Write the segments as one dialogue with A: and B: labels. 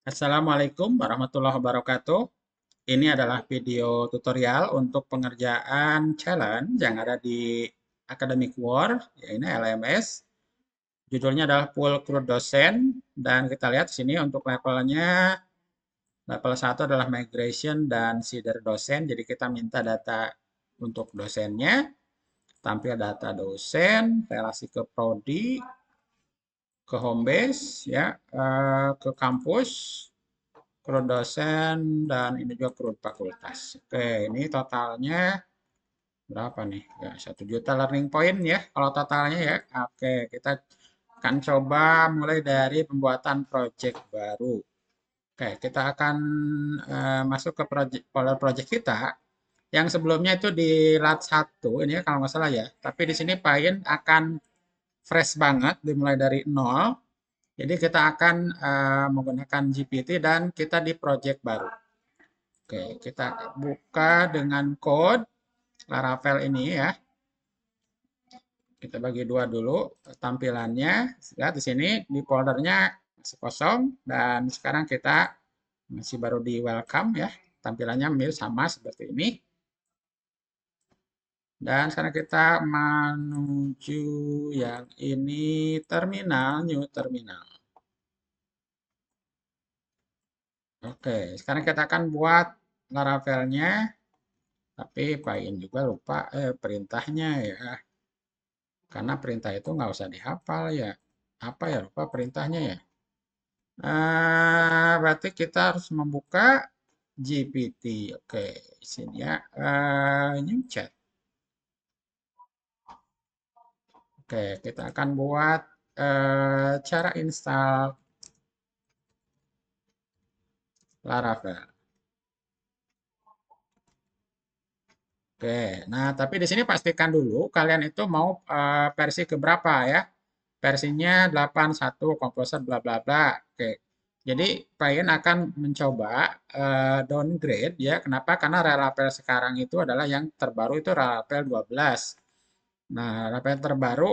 A: Assalamualaikum warahmatullahi wabarakatuh. Ini adalah video tutorial untuk pengerjaan challenge yang ada di Academic War, ya ini LMS. Judulnya adalah Full Crew Dosen, dan kita lihat di sini untuk levelnya, level 1 adalah migration dan seeder dosen. Jadi kita minta data untuk dosennya, tampil data dosen, relasi ke prodi, ke home base, ya, ke kampus, CRUD dosen, dan ini juga CRUD fakultas. Oke, ini totalnya berapa nih? Ya, 1 juta learning point ya, kalau totalnya ya. Oke, kita akan coba mulai dari pembuatan project baru. Oke, kita akan masuk ke folder project kita. Yang sebelumnya itu di lat 1, ini ya, kalau nggak salah ya. Tapi di sini Payin akan fresh banget, dimulai dari nol. Jadi kita akan menggunakan GPT dan kita di project baru. Oke, kita buka dengan code Laravel ini ya. Kita bagi dua dulu tampilannya. Lihat di sini di foldernya masih kosong dan sekarang kita masih baru di welcome ya. Tampilannya mirip sama seperti ini. Dan sekarang kita menuju yang ini terminal, new terminal. Oke, sekarang kita akan buat Laravelnya, tapi Payin juga lupa perintahnya ya. Karena perintah itu nggak usah dihafal ya. Apa ya, lupa perintahnya ya. Berarti kita harus membuka GPT. Oke, sini ya. New chat. Oke, kita akan buat cara install Laravel. Oke, nah tapi di sini pastikan dulu kalian itu mau versi keberapa ya. Versinya 8.1 Composer bla bla bla. Oke. Jadi Payen akan mencoba downgrade ya. Kenapa? Karena Laravel sekarang itu adalah yang terbaru itu Laravel 12. Nah, Laravel terbaru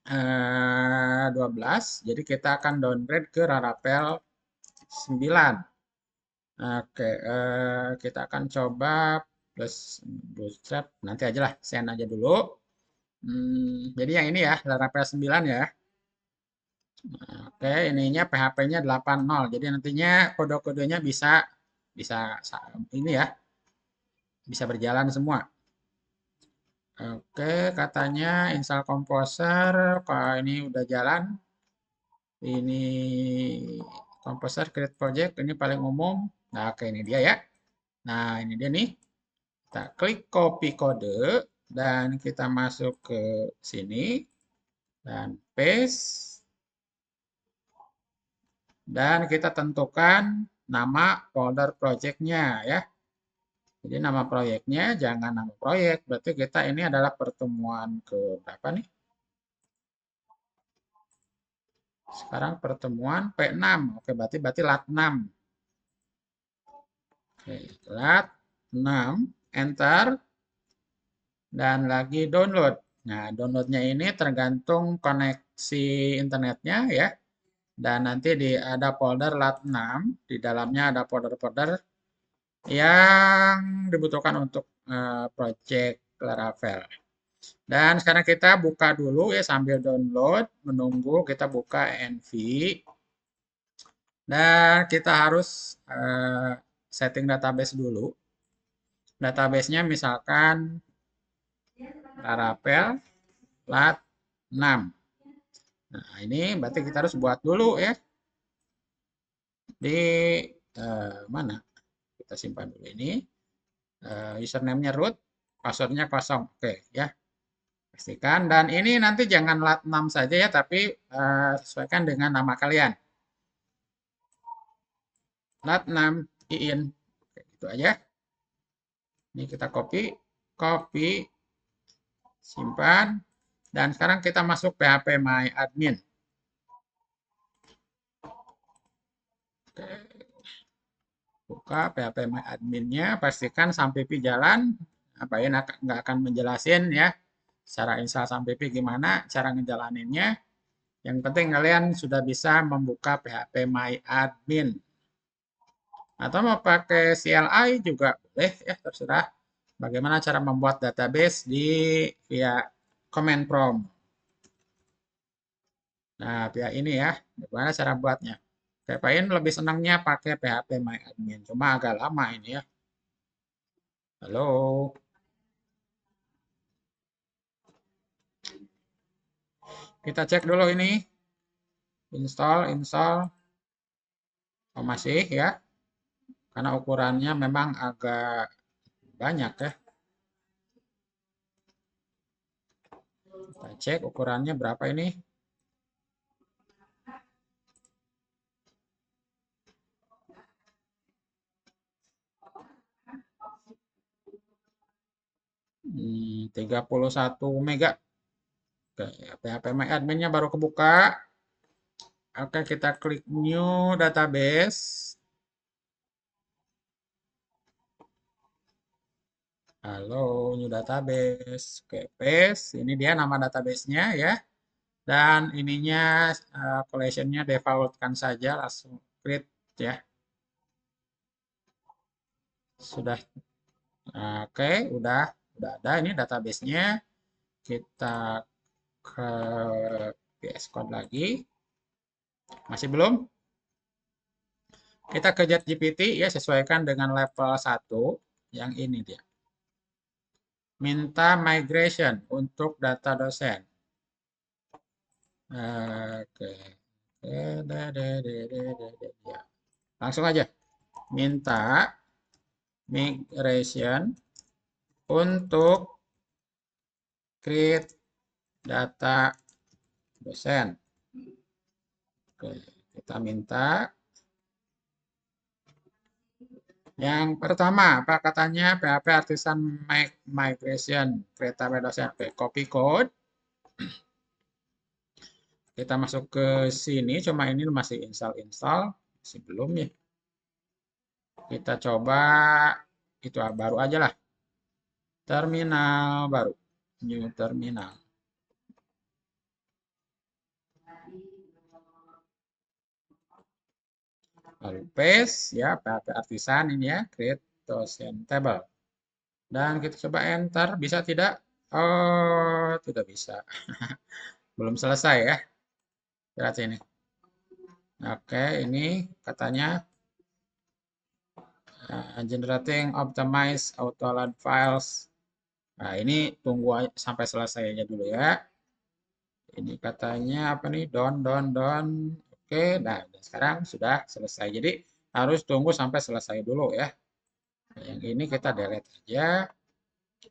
A: 12. Jadi kita akan downgrade ke Laravel 9. Oke, kita akan coba plus bootstrap nanti aja lah, send aja dulu. Jadi yang ini ya, Laravel 9 ya. Oke, ininya PHP-nya 8.0. Jadi nantinya kode-kodenya bisa bisa ini ya, bisa berjalan semua. Oke, katanya install Composer. Kalau ini udah jalan. Ini Composer create project ini paling umum. Nah, oke ini dia ya. Nah, ini dia nih. Kita klik copy kode dan kita masuk ke sini dan paste. Dan kita tentukan nama folder projectnya ya. Jadi nama proyeknya jangan nama proyek. Berarti kita ini adalah pertemuan ke berapa nih? Sekarang pertemuan P6. Oke, berarti lat 6. Oke, lat 6. Enter. Dan lagi download. Nah, downloadnya ini tergantung koneksi internetnya ya. Dan nanti ada folder lat 6. Di dalamnya ada folder-folder yang dibutuhkan untuk project Laravel. Dan sekarang kita buka dulu ya sambil download, menunggu kita buka env. Dan kita harus setting database dulu. Databasenya misalkan Laravel lat 6. Nah, ini berarti kita harus buat dulu ya. Di mana? Kita simpan dulu ini. Username-nya root, passwordnya kosong. Oke ya. Pastikan. Dan ini nanti jangan lat 6 saja ya, tapi sesuaikan dengan nama kalian. Lat 6 iin. Oke, gitu aja. Ini kita copy, copy, simpan. Dan sekarang kita masuk PHP My Admin. Oke. Buka PHP My Admin-nya, pastikan sampai pi jalan. Apa ya, nggak akan menjelasin ya. Cara install sampai pi gimana, cara ngejalaninnya. Yang penting kalian sudah bisa membuka PHP MyAdmin. Atau mau pakai CLI juga boleh ya, terserah. Bagaimana cara membuat database via command prompt. Nah, via ini ya, bagaimana cara buatnya. Pepain lebih senangnya pakai PHP MyAdmin, cuma agak lama ini ya. Halo, kita cek dulu ini. Install. Oh, masih ya, karena ukurannya memang agak banyak ya. Kita cek ukurannya berapa ini. Hmm, 31 mega. Oke, PHP MyAdmin-nya baru kebuka. Oke, kita klik New Database. Halo, New Database. Oke, paste. Ini dia nama database-nya ya. Dan ininya collection-nya default-kan saja, langsung create ya. Sudah. Oke, udah ada ini database-nya. Kita ke VS Code lagi. Masih belum? Kita ke ChatGPT ya, sesuaikan dengan level 1. Yang ini dia. Minta migration untuk data dosen. Oke. Ya. Langsung aja. Minta migration untuk create data dosen. Oke, kita minta. Yang pertama, apa katanya? PHP Artisan Migration create data dosen. Oke, copy code. Kita masuk ke sini, cuma ini masih install. Masih belum ya. Kita coba itu baru aja lah. Terminal baru. New terminal. Lalu paste ya, PHP Artisan ini ya, create dosen table. Dan kita coba enter, bisa tidak? Oh, tidak bisa. Belum selesai ya. Lihat sini. Oke, ini katanya generating optimize autoload files. Nah, ini tunggu sampai selesai aja dulu ya. Ini katanya apa nih? Down. Oke, nah sekarang sudah selesai. Jadi harus tunggu sampai selesai dulu ya. Nah, yang ini kita delete aja.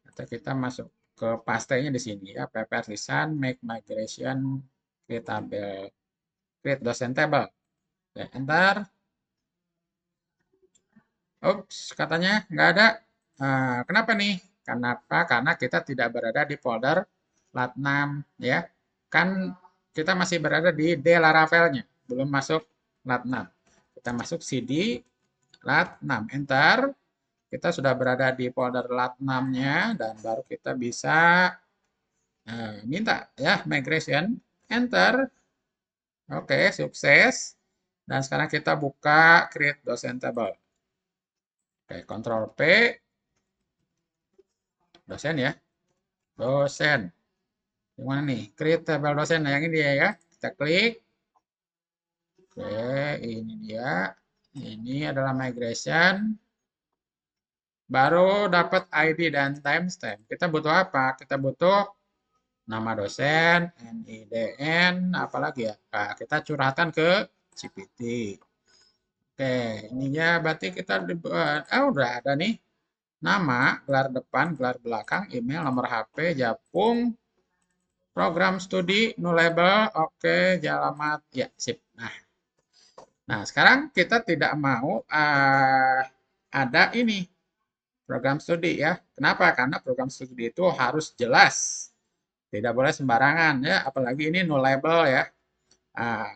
A: Atau kita masuk ke pastenya di sini ya. PHP Artisan make migration create table, create dosen table. Ya, enter. Ups, katanya nggak ada. Kenapa nih? Kenapa? Karena kita tidak berada di folder lat6 ya. Kan kita masih berada di D Laravelnya, belum masuk lat6. Kita masuk CD lat6, enter. Kita sudah berada di folder lat6-nya dan baru kita bisa minta ya migration, enter. Oke, sukses. Dan sekarang kita buka create dosen table. Oke, Ctrl P, dosen ya, dosen. Yang mana nih? Create table dosen. Nah, yang ini dia ya. Kita klik. Oke, ini dia. Ini adalah migration. Baru dapat ID dan timestamp. Kita butuh apa? Kita butuh nama dosen, NIDN, apalagi ya. Nah, kita curhatkan ke GPT. Oke, ininya berarti kita udah ada nih. Nama, gelar depan, gelar belakang, email, nomor HP, Japung, program studi, label, oke, alamat, ya, sip. Nah, sekarang kita tidak mau ada ini program studi ya. Kenapa? Karena program studi itu harus jelas, tidak boleh sembarangan ya. Apalagi ini label ya.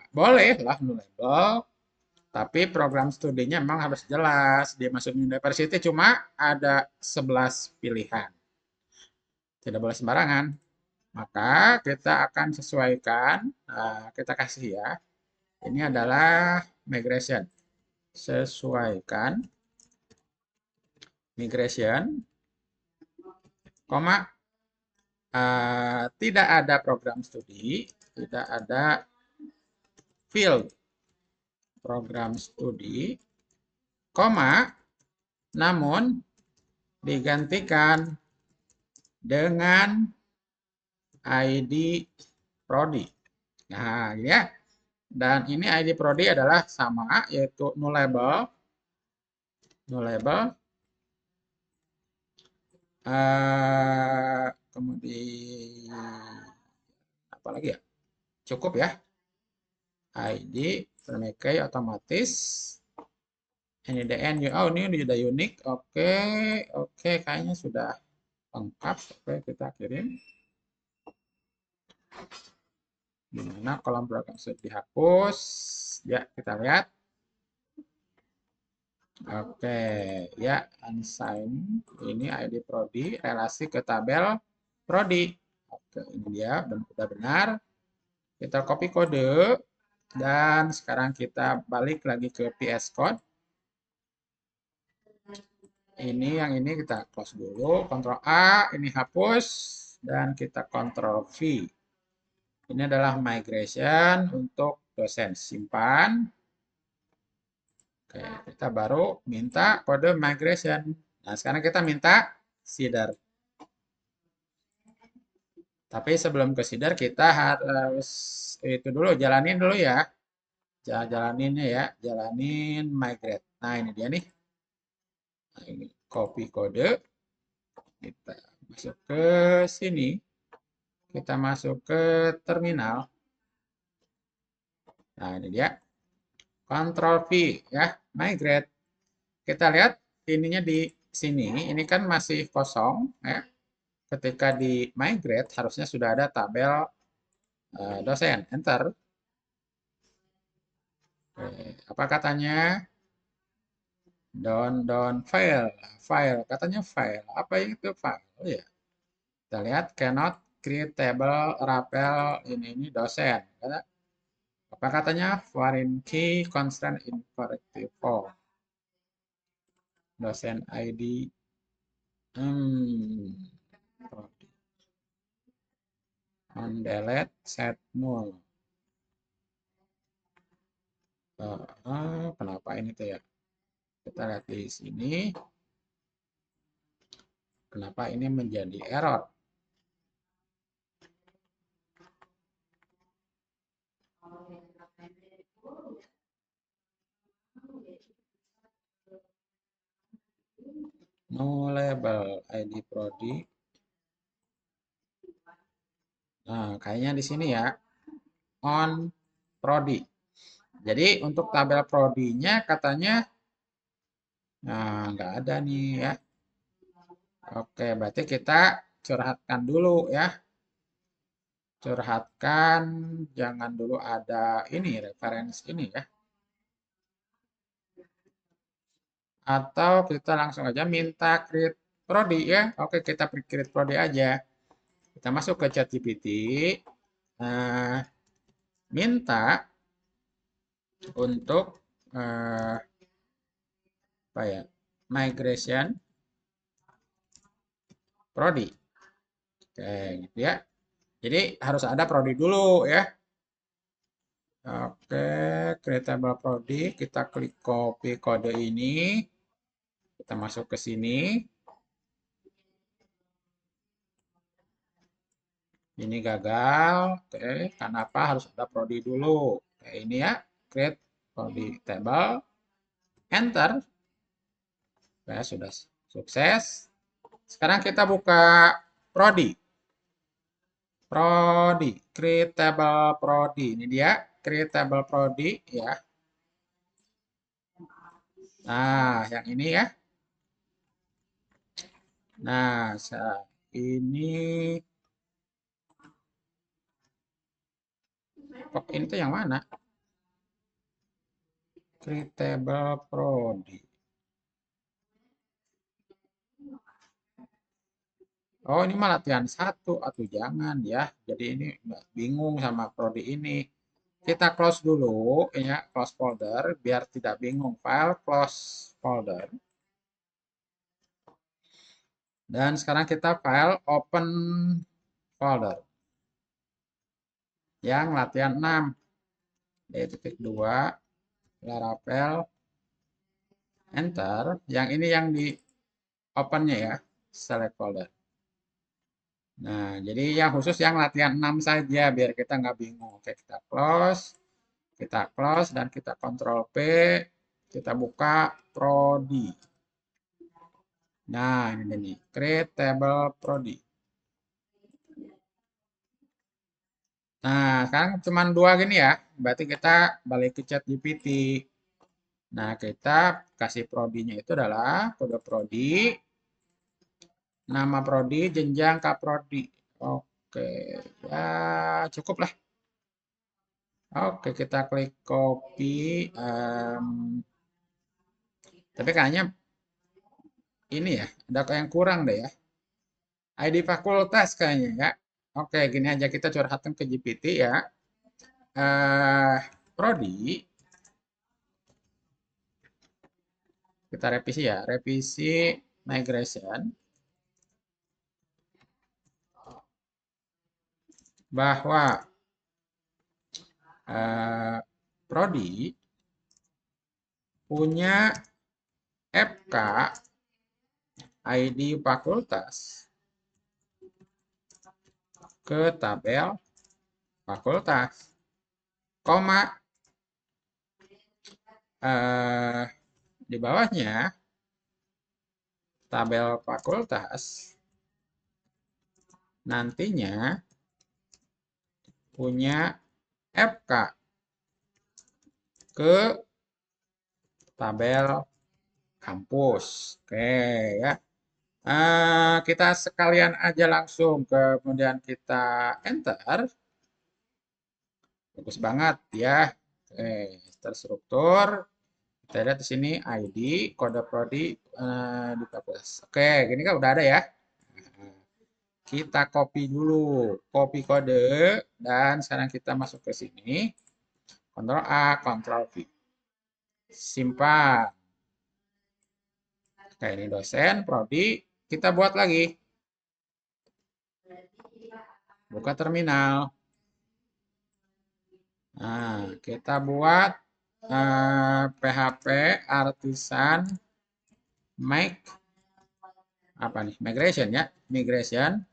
A: Boleh lah label, tapi program studinya memang harus jelas. Dia masuk university cuma ada 11 pilihan. Tidak boleh sembarangan. Maka kita akan sesuaikan, kita kasih ya. Ini adalah migration. Sesuaikan migration, koma, tidak ada program studi, tidak ada field program studi, koma, namun digantikan dengan ID prodi. Nah, ya. Dan ini ID prodi adalah sama, yaitu nullable. Nullable. Kemudian apa lagi ya? Cukup ya. ID terpakai otomatis. NIDN, oh ini sudah unik. Oke, oke, kayaknya sudah lengkap. Oke, kita kirim. Dimana kolom program sudah dihapus? Ya, kita lihat. Oke, ya, unsigned. Ini ID prodi, relasi ke tabel prodi. Oke, ini dia, sudah benar. Kita copy kode. Dan sekarang kita balik lagi ke PS Code. Ini yang ini kita close dulu. Ctrl A, ini hapus. Dan kita Ctrl V. Ini adalah migration untuk dosen. Simpan. Oke, kita baru minta kode migration. Nah, sekarang kita minta seeder. Tapi sebelum ke seeder, kita harus itu dulu, jalanin dulu ya. Jalaninnya ya, jalanin migrate. Nah, ini dia nih. Nah, ini copy kode. Kita masuk ke sini. Kita masuk ke terminal. Nah, ini dia. Ctrl V ya, migrate. Kita lihat ininya di sini, ini kan masih kosong ya. Ketika di migrate harusnya sudah ada tabel dosen. Enter. Oke, apa katanya? Don't file. File, katanya file. Apa itu file? Oh ya. Kita lihat cannot create table rapel ini dosen. Apa katanya? Foreign key constraint incorrective. Dosen ID. On delete set null. Kenapa ini tuh ya? Kita lihat di sini. Kenapa ini menjadi error? No label ID prodi. Nah, kayaknya di sini ya. On prodi. Jadi untuk tabel prodinya katanya nggak ada nih ya. Oke, berarti kita curhatkan dulu ya. Curhatkan, jangan dulu ada ini, referensi ini ya. Atau kita langsung aja minta create prodi ya. Oke, kita create prodi aja. Kita masuk ke ChatGPT. Minta untuk apa ya? Migration prodi. Oke, gitu ya. Jadi harus ada prodi dulu ya. Oke, creatable prodi. Kita klik copy kode ini. Kita masuk ke sini. Ini gagal. Oke, kenapa harus ada prodi dulu? Oke, ini ya, create prodi table. Enter. Ya, sudah sukses. Sekarang kita buka prodi. Prodi, creatable prodi. Ini dia, creatable prodi ya. Nah, yang ini ya. Nah, ini ini tuh yang mana? Creatable prodi. Oh, ini mah latihan satu atau jangan ya. Jadi ini bingung sama prodi ini. Kita close dulu ya, close folder biar tidak bingung. File close folder. Dan sekarang kita file open folder yang latihan 6. D.2 Laravel enter. Yang ini yang di opennya ya, select folder. Nah, jadi yang khusus yang latihan 6 saja biar kita nggak bingung. Oke, kita close dan kita Ctrl P, kita buka prodi. Nah, ini nih, create table prodi. Nah, sekarang cuma dua gini ya, berarti kita balik ke chat GPT. Nah, kita kasih prodinya itu adalah kode prodi, nama prodi, jenjang kaprodi. Oke, ya cukup lah. Oke, kita klik copy. Tapi kayaknya ini ya, ada yang kurang deh ya. ID fakultas kayaknya ya. Oke, gini aja kita curhatkan ke GPT ya. Prodi, kita revisi ya, revisi migration bahwa prodi punya FK ID fakultas ke tabel fakultas, koma di bawahnya tabel fakultas nantinya punya FK ke tabel kampus. Oke ya. Kita sekalian aja langsung kemudian kita enter. Bagus banget ya. Oke, terstruktur. Kita lihat di sini ID, kode prodi di fakultas. Oke, gini kan udah ada ya. Kita copy dulu, copy kode dan sekarang kita masuk ke sini. Ctrl A, Ctrl V. Simpan. Oke, ini dosen, prodi. Kita buat lagi. Buka terminal. Nah, kita buat PHP artisan make apa nih? Migration ya, migration.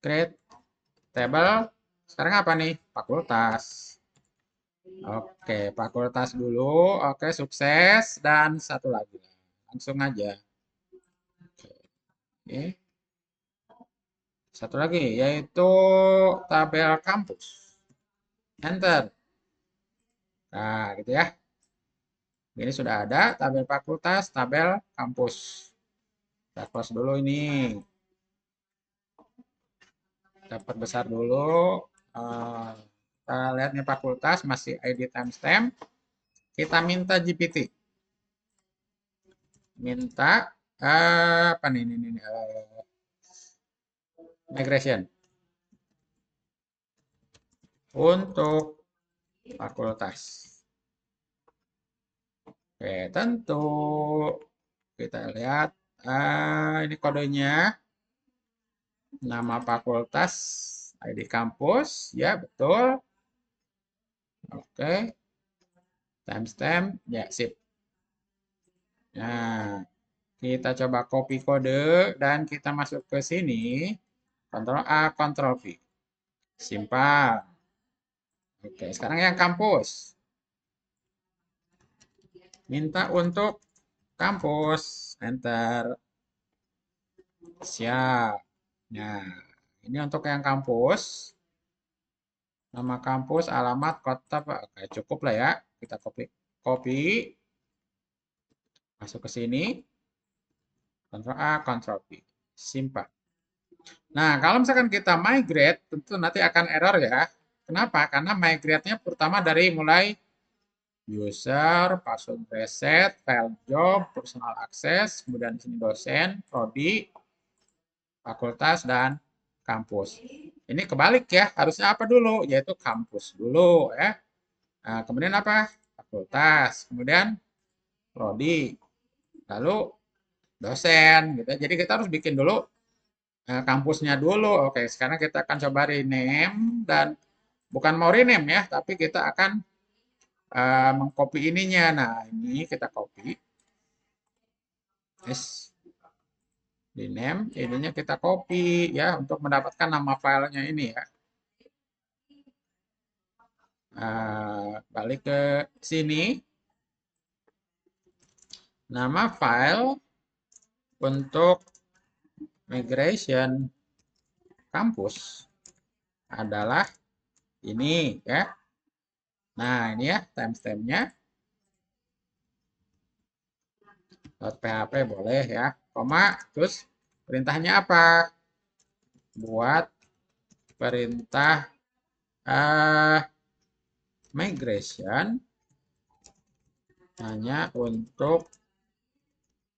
A: Create table. Sekarang apa nih? Fakultas. Oke, fakultas dulu. Oke, sukses dan satu lagi. Langsung aja. Oke. Satu lagi yaitu tabel kampus. Enter. Nah, gitu ya. Ini sudah ada tabel fakultas, tabel kampus. Kita close dulu ini. Dapat besar dulu. Kita lihat nih fakultas masih ID timestamp. Kita minta GPT. Minta apa nih ini migration untuk fakultas. Oke, tentu kita lihat ini kodenya, nama fakultas, ID kampus, ya betul. Oke, timestamp, ya sip. Nah, kita coba copy kode dan kita masuk ke sini, Ctrl A, Ctrl V. Simpan. Oke, sekarang yang kampus. Minta untuk kampus. Enter. Siap. Nah, ini untuk yang kampus. Nama kampus, alamat, kota, Pak. Oke, cukup lah ya. Kita copy. Masuk ke sini. Ctrl A, Ctrl V. Simpan. Nah, kalau misalkan kita migrate, tentu nanti akan error ya. Kenapa? Karena migrate-nya pertama dari mulai User, password reset, file job, personal access, kemudian di sini dosen, prodi, fakultas, dan kampus. Ini kebalik ya, harusnya apa dulu? Yaitu kampus dulu ya. Nah, kemudian apa? Fakultas, kemudian prodi, lalu dosen gitu. Jadi kita harus bikin dulu kampusnya dulu. Oke, sekarang kita akan coba rename dan bukan mau rename ya, tapi kita akan mengcopy ininya. Nah, ini kita copy. Yes. Rename, ininya kita copy ya untuk mendapatkan nama filenya ini ya. Balik ke sini. Nama file untuk migration kampus adalah ini ya. Nah, ini ya timestampnya. .php boleh ya. Koma, terus perintahnya apa? Buat perintah migration hanya untuk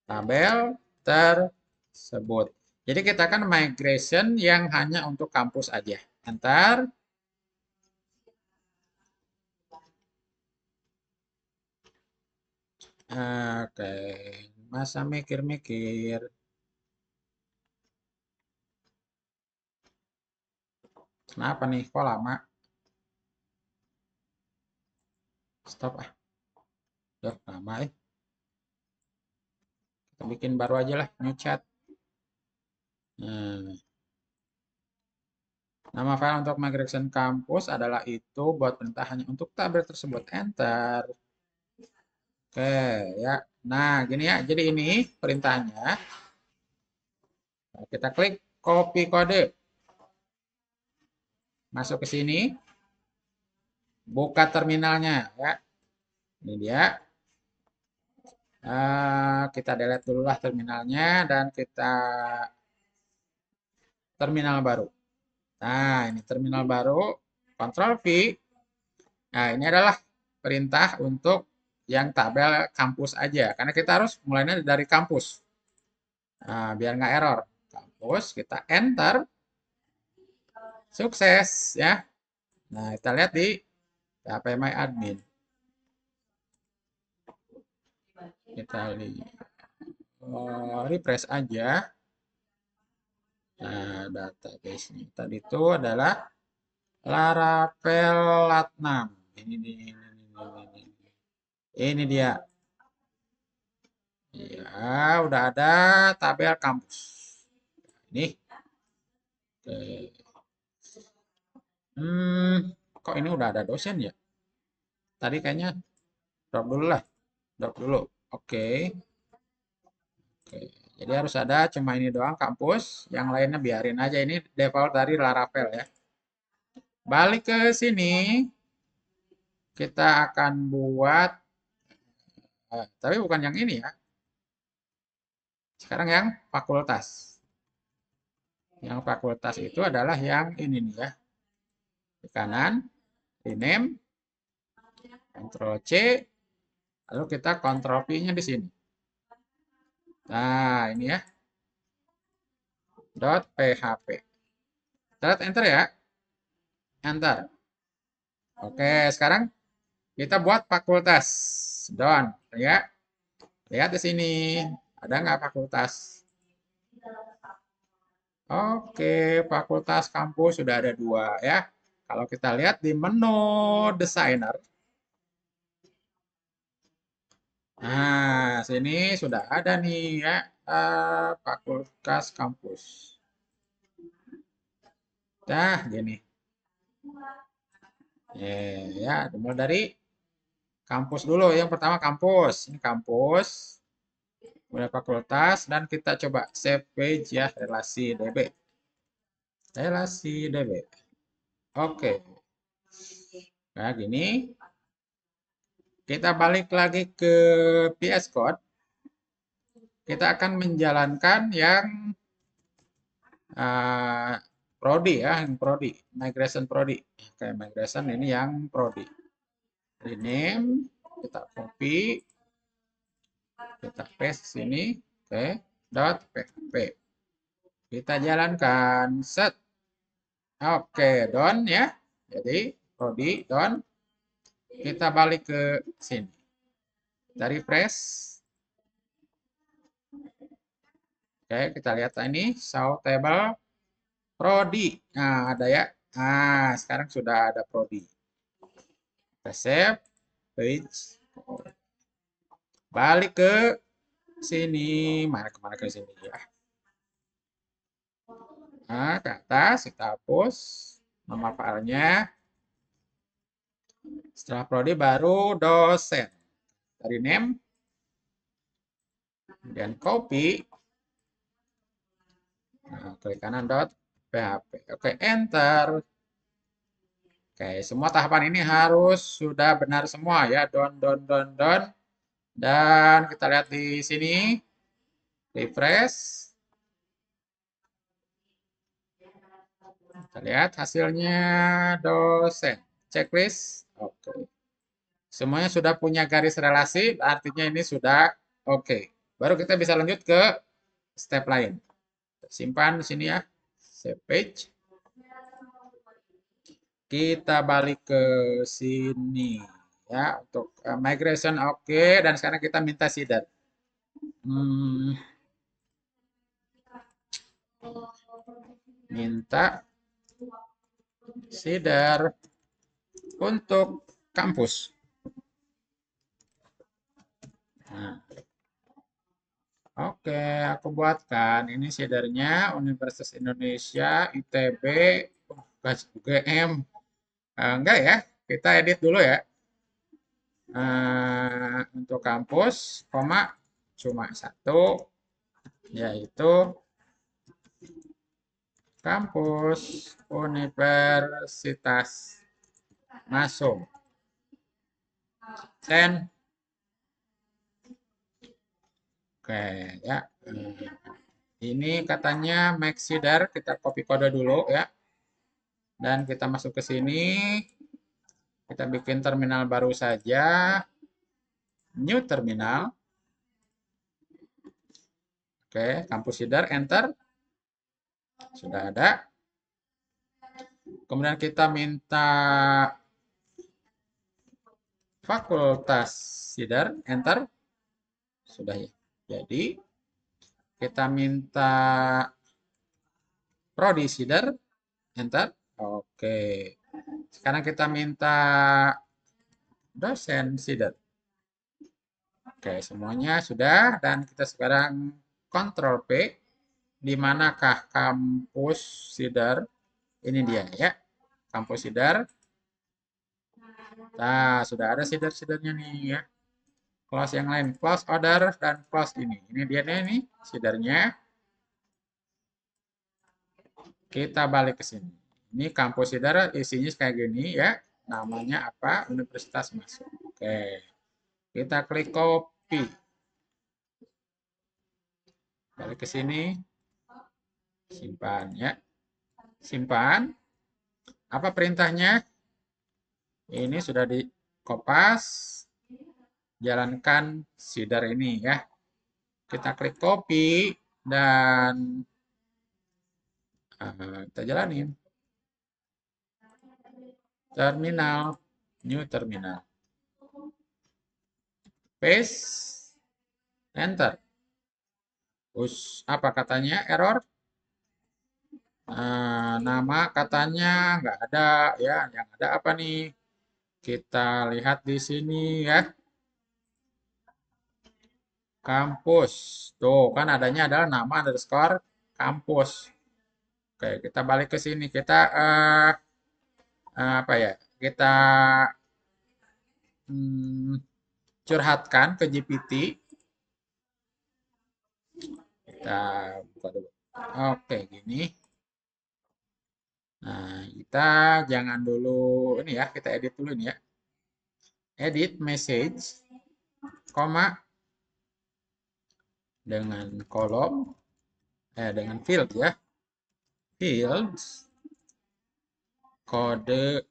A: tabel tersebut. Jadi kita akan migration yang hanya untuk kampus aja. Enter. Oke, masa mikir-mikir. Kenapa nih? Kok lama? Stop ah. Duh, lama ya. Kita bikin baru aja lah, new chat. Nama file untuk migration kampus adalah itu buat perintah hanya untuk tabel tersebut. Enter. Oke, ya. Nah, gini ya. Jadi ini perintahnya. Nah, kita klik copy kode. Masuk ke sini. Buka terminalnya ya. Ini dia. Kita delete dulu lah terminalnya dan kita terminal baru. Nah, ini terminal baru. Ctrl V. Nah, ini adalah perintah untuk yang tabel kampus aja. Karena kita harus mulainya dari kampus. Nah, biar nggak error. Kampus, kita enter. Sukses ya. Nah, kita lihat di PHP My Admin. Kita lihat. Refresh aja. Nah, database-nya tadi itu adalah Laravel Latnam. Ini dia. Ya, udah ada tabel kampus. Ini. Kok ini udah ada dosen ya? Tadi kayaknya drop dulu lah. Drop dulu. Oke. Oke. Jadi harus ada cuma ini doang kampus. Yang lainnya biarin aja. Ini default dari Laravel ya. Balik ke sini. Kita akan buat. Tapi bukan yang ini ya. Sekarang yang fakultas. Yang fakultas itu adalah yang ini nih ya. Di kanan. Rename. Ctrl C. Lalu kita Ctrl V-nya di sini. Nah, ini ya. .php. Kita enter ya. Enter. Oke, sekarang kita buat fakultas. Done. Ya. Lihat di sini. Ada nggak fakultas? Oke, fakultas kampus sudah ada 2 ya. Kalau kita lihat di menu designer. Nah, sini sudah ada nih ya. Fakultas kampus. Nah, gini. Ya, dimulai dari kampus dulu. Yang pertama kampus. Ini kampus. Kemudian fakultas. Dan kita coba save page ya. Relasi DB. Relasi DB. Oke. Nah, gini. Kita balik lagi ke VS Code. Kita akan menjalankan yang Prodi ya, yang Prodi. Migration Prodi. Oke, migration ini yang Prodi. Rename. kita copy, kita paste sini, oke, dot php. Kita jalankan, set. Oke, done ya. Jadi, prodi done. Kita balik ke sini. Kita refresh. Oke, kita lihat ini, show table, prodi. Nah, ada ya. Nah, sekarang sudah ada prodi. Kita save, page. Balik ke sini. Mana kemana ke sini ya. Nah, ke atas, kita hapus nama filenya. Setelah prodi baru dosen. Dari name, kemudian copy. Nah, klik kanan dot php. Oke, enter. Oke, semua tahapan ini harus sudah benar semua ya. Don. Dan kita lihat di sini. Refresh. Kita lihat hasilnya dosen. Checklist. Oke. Semuanya sudah punya garis relasi, artinya ini sudah oke. Baru kita bisa lanjut ke step lain. Simpan di sini ya. Save page. Kita balik ke sini ya untuk migration oke, dan sekarang kita minta seeder. Minta seeder untuk kampus. Nah, oke, aku buatkan. Ini seedernya Universitas Indonesia, ITB, UGM. Enggak ya, kita edit dulu ya. Untuk kampus, koma, cuma satu, yaitu kampus Universitas Masuk. Send. Oke, ya. Ini katanya make seeder, kita copy kode dulu ya. Dan kita masuk ke sini. Kita bikin terminal baru saja. New terminal. Oke, kampus seeder, enter. Sudah ada. Kemudian kita minta fakultas seeder, enter. Sudah ya. Jadi, kita minta prodi seeder, enter. Oke. Sekarang kita minta dosen seeder. Oke, semuanya sudah, dan kita sekarang Ctrl P. Di manakah kampus seeder? Ini dia ya, kampus seeder. Nah, sudah ada seeder-seedernya nih ya. Close yang lain, close order dan close ini. Ini dia nih seedernya. Kita balik ke sini. Ini kampus seeder isinya kayak gini ya. Namanya apa? Universitas Masuk. Oke. Kita klik copy. Balik ke sini. Simpan ya. Simpan. Apa perintahnya? Ini sudah di kopas. Jalankan seeder ini ya. Kita klik copy dan kita jalanin. Terminal, new terminal. Paste, enter. Terus apa katanya? Error. Nama katanya nggak ada ya. Yang ada apa nih? Kita lihat di sini ya. Kampus. Tuh kan adanya adalah nama underscore kampus. Oke, kita balik ke sini. Kita apa ya? Kita curhatkan ke GPT. Kita buka dulu. Oke, gini. Nah, kita jangan dulu ini ya, kita edit dulu ini ya. Edit message, koma, dengan kolom, dengan field ya. Fields, kode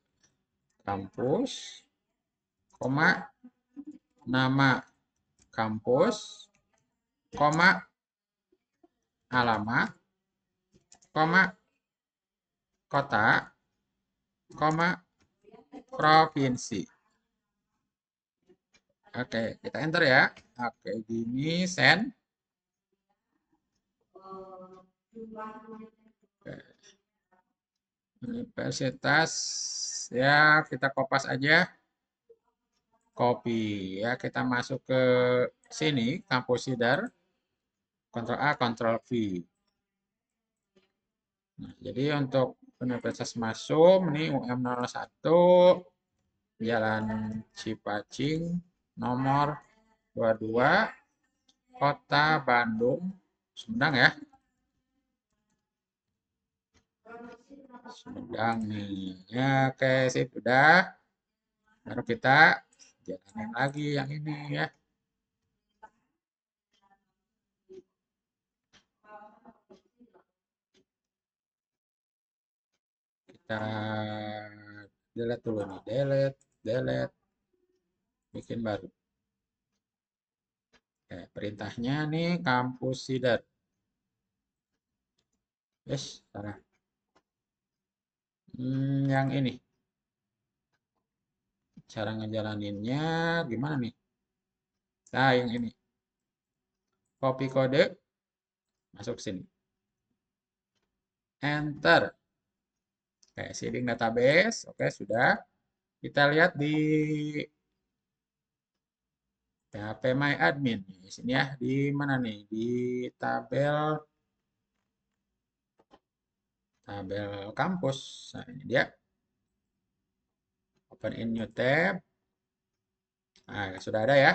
A: kampus, koma, nama kampus, koma, alamat, koma, kota, koma, provinsi. Oke, kita enter ya. Oke, gini send. Oke, universitas ya kita kopas aja. Copy ya, kita masuk ke sini kampus Sidar. Ctrl A, Ctrl V. Nah, jadi untuk Universitas Masum ini UM 01 Jalan Cipacing nomor 22 Kota Bandung Sumedang ya. Sumedang nih. Ya, oke, sip udah. Baru kita jalanin lagi yang ini ya. Kita delete dulu nih. Delete. Bikin baru. Oke, perintahnya nih kampus Sidar. Yes, salah. Yang ini. Cara ngejalaninnya gimana nih? Nah, yang ini. Copy kode. Masuk sini. Enter. Oke, seeding database. Oke, sudah. Kita lihat di PHP My Admin. Di sini ya. Di mana nih? Di tabel kampus. Nah, ini dia. Open in new tab. Nah, sudah ada ya.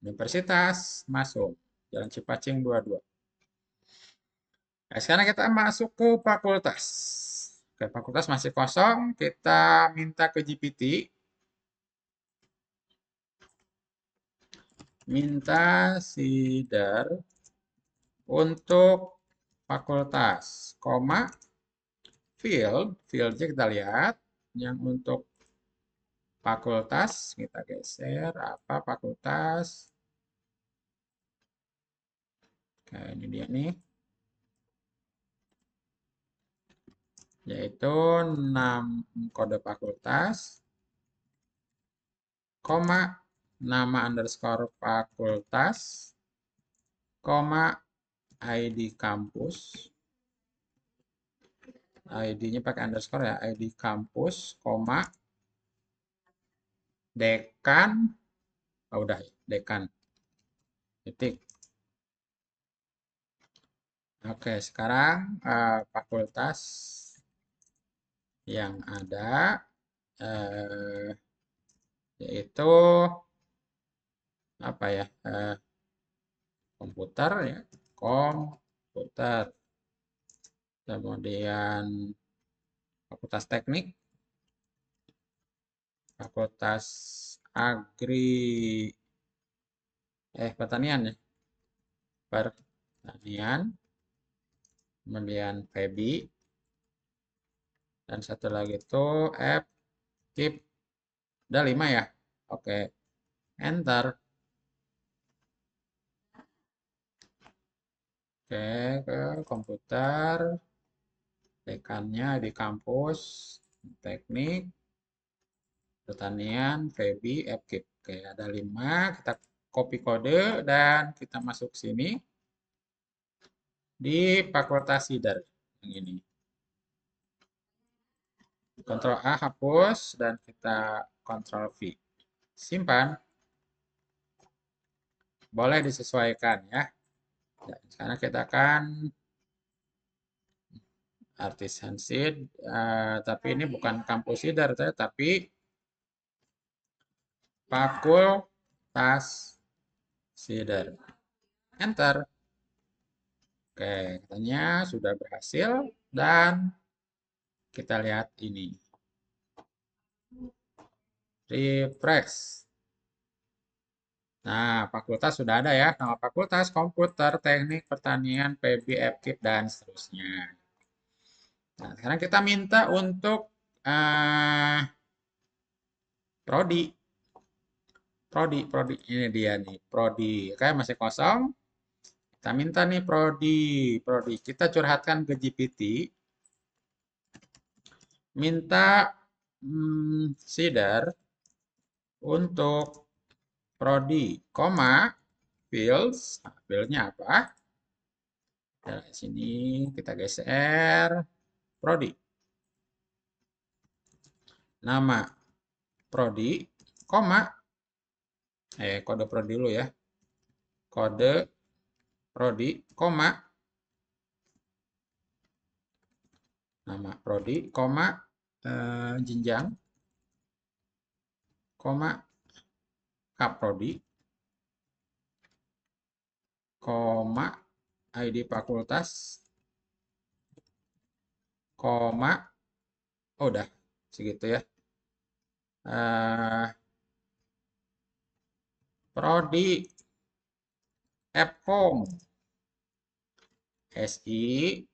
A: Universitas Masuk. Jalan Cipacing 22. Nah, sekarang kita masuk ke fakultas. Oke, fakultas masih kosong. Kita minta ke GPT. Minta Sidar untuk fakultas, koma, fieldnya kita lihat. Yang untuk fakultas, kita geser, apa fakultas. Oke, ini dia nih. Yaitu kode fakultas, koma, nama underscore fakultas, koma, ID kampus. ID-nya pakai underscore ya, ID kampus, koma, dekan, oh, udah dekan, titik. Oke, sekarang fakultas yang ada yaitu apa ya, komputer ya, komputer, kemudian fakultas teknik, fakultas pertanian ya, pertanian, kemudian FEBI, dan satu lagi itu FKIP. Udah 5 ya. Oke, enter. Oke, ke komputer, dekannya di kampus, teknik, pertanian, FEBI, FKIP. Oke, ada 5. Kita copy kode dan kita masuk sini di fakultas Sidar yang ini. Ctrl A hapus dan kita Ctrl V. Simpan. Boleh disesuaikan ya. Dan sekarang kita akan Artisan Seed, tapi ini bukan kampus Sidar, tapi fakultas Sidar. Enter. Oke, katanya sudah berhasil dan kita lihat ini. Refresh. Nah, fakultas sudah ada ya. Nama fakultas komputer, teknik, pertanian, PB, FKIP, dan seterusnya. Nah, sekarang kita minta untuk prodi. Prodi, ini dia nih, prodi. Oke, masih kosong. Kita minta nih prodi. Kita curhatkan ke GPT, minta seeder untuk prodi, koma, fields. Nah, fieldnya apa? Dari sini kita geser, prodi. Nama prodi, koma, kode prodi dulu ya. Kode prodi, koma, nama prodi, koma, jenjang, koma, kaprodi, koma, ID fakultas, koma, oh udah segitu ya. Prodi, Fkom, SI,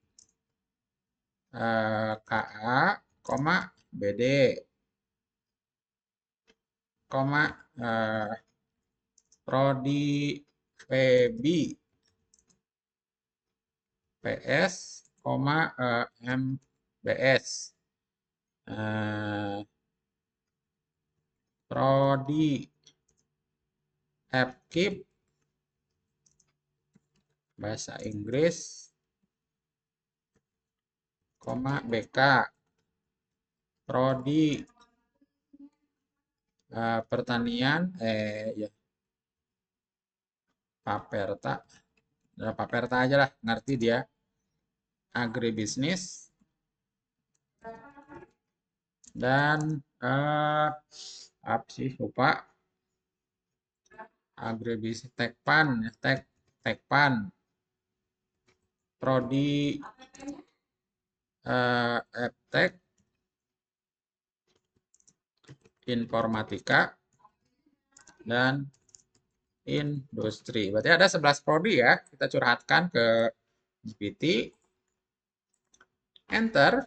A: KA, koma, BD, koma, prodi, PB, PS, koma, MBS, prodi, FKIP, bahasa Inggris, koma, BK, prodi, pertanian, ya, Paperta, Paperta aja lah, ngerti dia, agribisnis, dan apa sih lupa, agribisnis, tekpan, tekpan, prodi, eptek, informatika, dan industri. Berarti ada 11 prodi ya. Kita curhatkan ke GPT. Enter.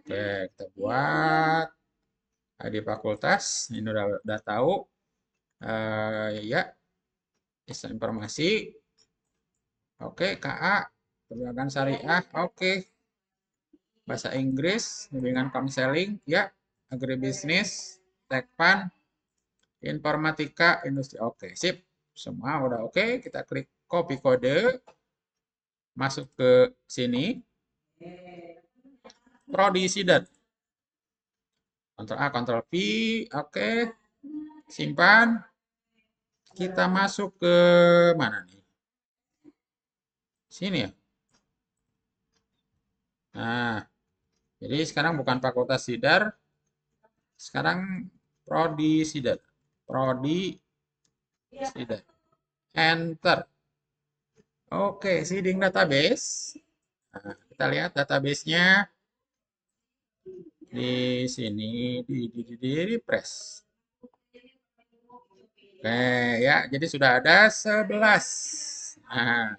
A: Oke, kita buat ID fakultas. Ini udah tahu. Ya, informasi. Oke, KA. Perbankan syariah. Oke. Bahasa Inggris. Bimbingan konseling. Ya. Agribisnis. Tekpan. Informatika. Industri. Oke, sip. Semua udah oke. Kita klik copy kode. Masuk ke sini. Prodi seeder. Ctrl A, Ctrl V. Oke. Simpan. Kita masuk ke mana nih? Sini ya. Nah, jadi sekarang bukan fakultas seeder. Sekarang prodi seeder. Prodi seeder. Enter. Oke, seeding database. Nah, kita lihat database-nya di sini di refresh. Oke, ya, jadi sudah ada 11. Nah,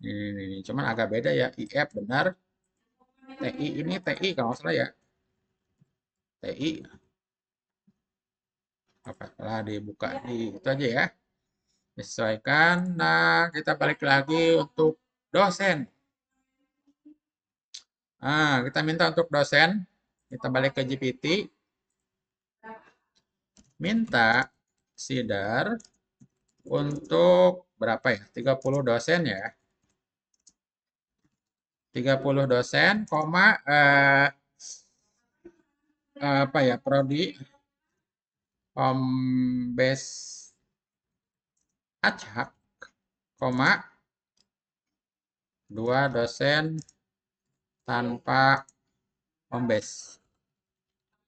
A: ini, cuman agak beda ya. IF benar. TI ini TI kalau nggak salah ya. TI apa lah dibuka di itu aja ya. Disesuaikan. Nah, kita balik lagi untuk dosen. Nah, kita minta untuk dosen. Kita balik ke GPT. Minta seeder untuk berapa ya? 30 dosen ya. 30 dosen, koma, apa ya, prodi, Kombes acak, koma, 2 dosen tanpa kombes.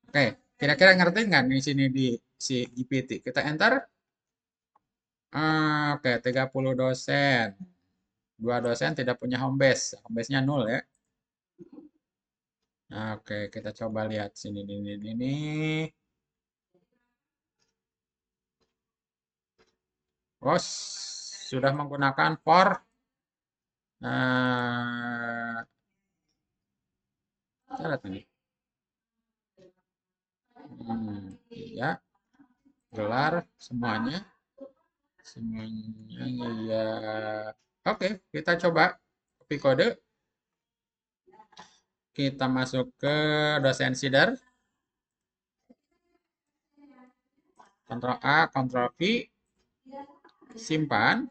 A: Oke, kira-kira ngerti nggak di sini di si GPT? Kita enter. Oke, 30 dosen. 2 dosen tidak punya home base. Home base-nya 0 ya. Oke, kita coba lihat sini. Ini. Oh, sudah menggunakan for. Lihat ini. Ya. gelar semuanya. Semuanya ya. Oke, kita coba copy kode. Kita masuk ke dosen Sidar. Ctrl A, Ctrl V, simpan.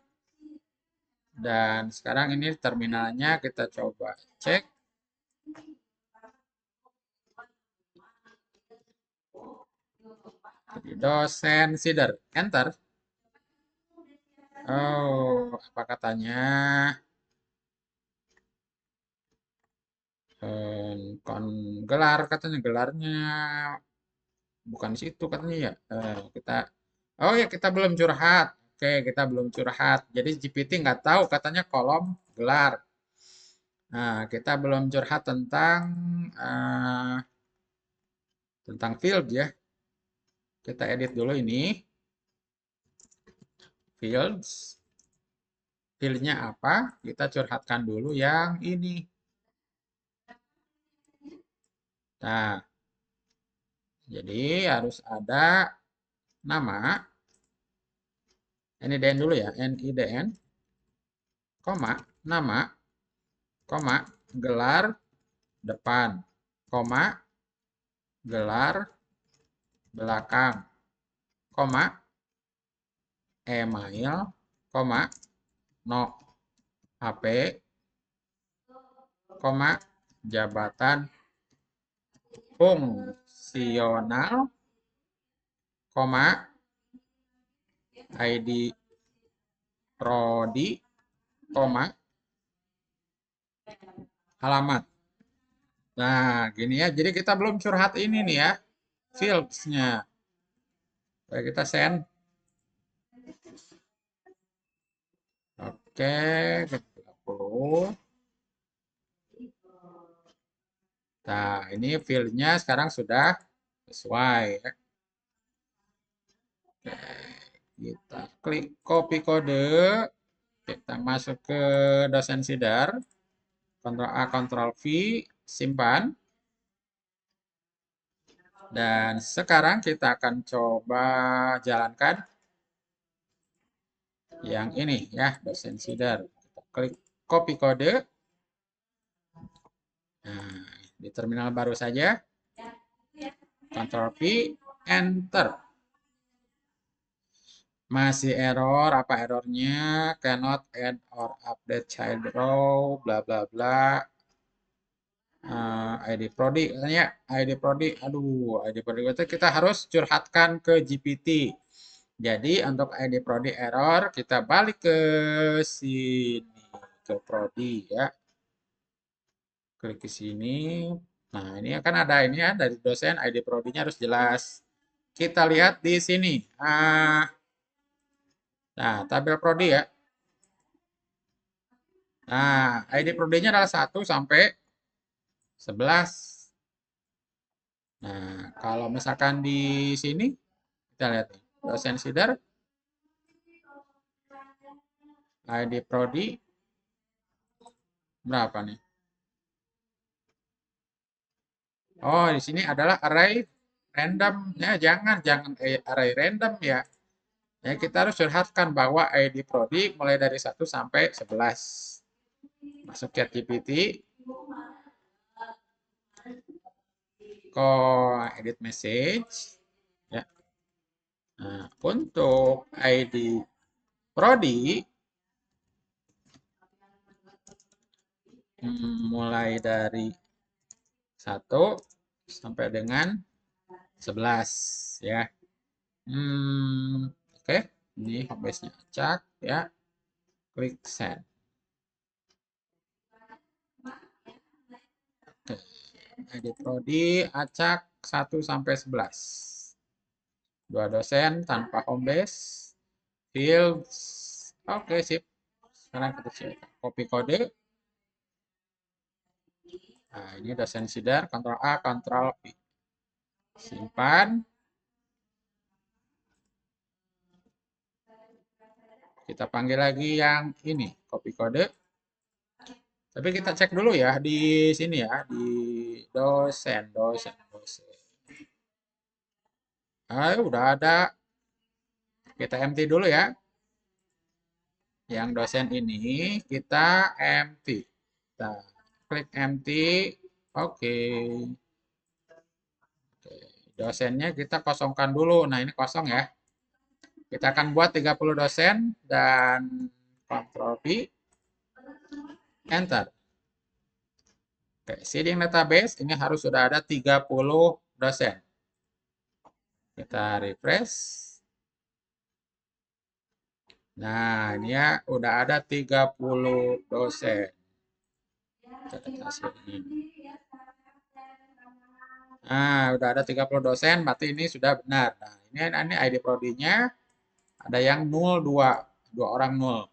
A: Dan sekarang ini terminalnya kita coba cek. Jadi dosen Sidar, enter. Oh, apa katanya? Kon gelar katanya, gelarnya bukan situ katanya ya. Kita, oh ya kita belum curhat. Oke, kita belum curhat. Jadi GPT nggak tahu katanya kolom gelar. Nah, kita belum curhat eh, tentang field ya. Kita edit dulu ini. Fields. Fieldnya apa? Kita curhatkan dulu yang ini. Nah, jadi harus ada nama. NIDN dulu ya. NIDN, koma, nama, koma, gelar, depan, koma, gelar, belakang, koma, email, koma, no, HP, koma, jabatan fungsional, koma, ID prodi, koma, alamat. Nah, gini ya. Jadi kita belum curhat ini nih ya. Fields-nya. Kita send. Oke, ke 30. Nah, ini field-nya sekarang sudah sesuai ya. Oke, kita klik copy kode. Kita masuk ke dosen Sidar. Ctrl A, Ctrl V, simpan. Dan sekarang kita akan coba jalankan yang ini ya, dosen Sidar. Kita klik copy kode. Nah, di terminal baru saja. Ctrl V, enter. Masih error, apa errornya? Cannot add or update child row, bla bla bla. ID Prodi katanya, ID Prodi, aduh, ID Prodi itu kita harus curhatkan ke GPT. Jadi untuk ID Prodi error, kita balik ke sini, ke Prodi ya. Klik ke sini. Nah, ini akan ada ini ya, dari dosen ID Prodinya harus jelas. Kita lihat di sini. Nah, tabel Prodi ya. Nah, ID Prodinya adalah 1 sampai 11. Nah, kalau misalkan di sini, kita lihat nih, dosen Sidar, ID Prodi, berapa nih? Oh, di sini adalah array random. Ya, jangan array random ya. Ya, kita harus curhatkan bahwa ID Prodi mulai dari 1 sampai 11. Masuk chat GPT, ke edit message. Ya. Nah, untuk ID Prodi, mulai dari 1 sampai dengan 11 ya. Oke. Ini homebase-nya acak ya. Klik send. Oke. ID Prodi acak 1 sampai 11. Dua dosen tanpa homebase. Fields. Oke, sip. Sekarang kita cek copy kode. Nah, ini dosen Sidar, Ctrl A, Ctrl V. Simpan. Kita panggil lagi yang ini, copy kode. Tapi kita cek dulu ya di sini ya, di dosen. Udah ada Kita empty dulu ya. Yang dosen ini kita empty. Kita klik empty. Oke. Oke. Dosennya kita kosongkan dulu. Nah, ini kosong ya. Kita akan buat 30 dosen dan Ctrl V, Enter. Oke, seeding database ini harus sudah ada 30 dosen. Kita refresh. Nah, ini ya udah ada 30 dosen. Kita lihat hasilnya. Nah, udah ada 30 dosen, berarti ini sudah benar. Nah, ini ID prodinya ada yang 02, dua orang 0.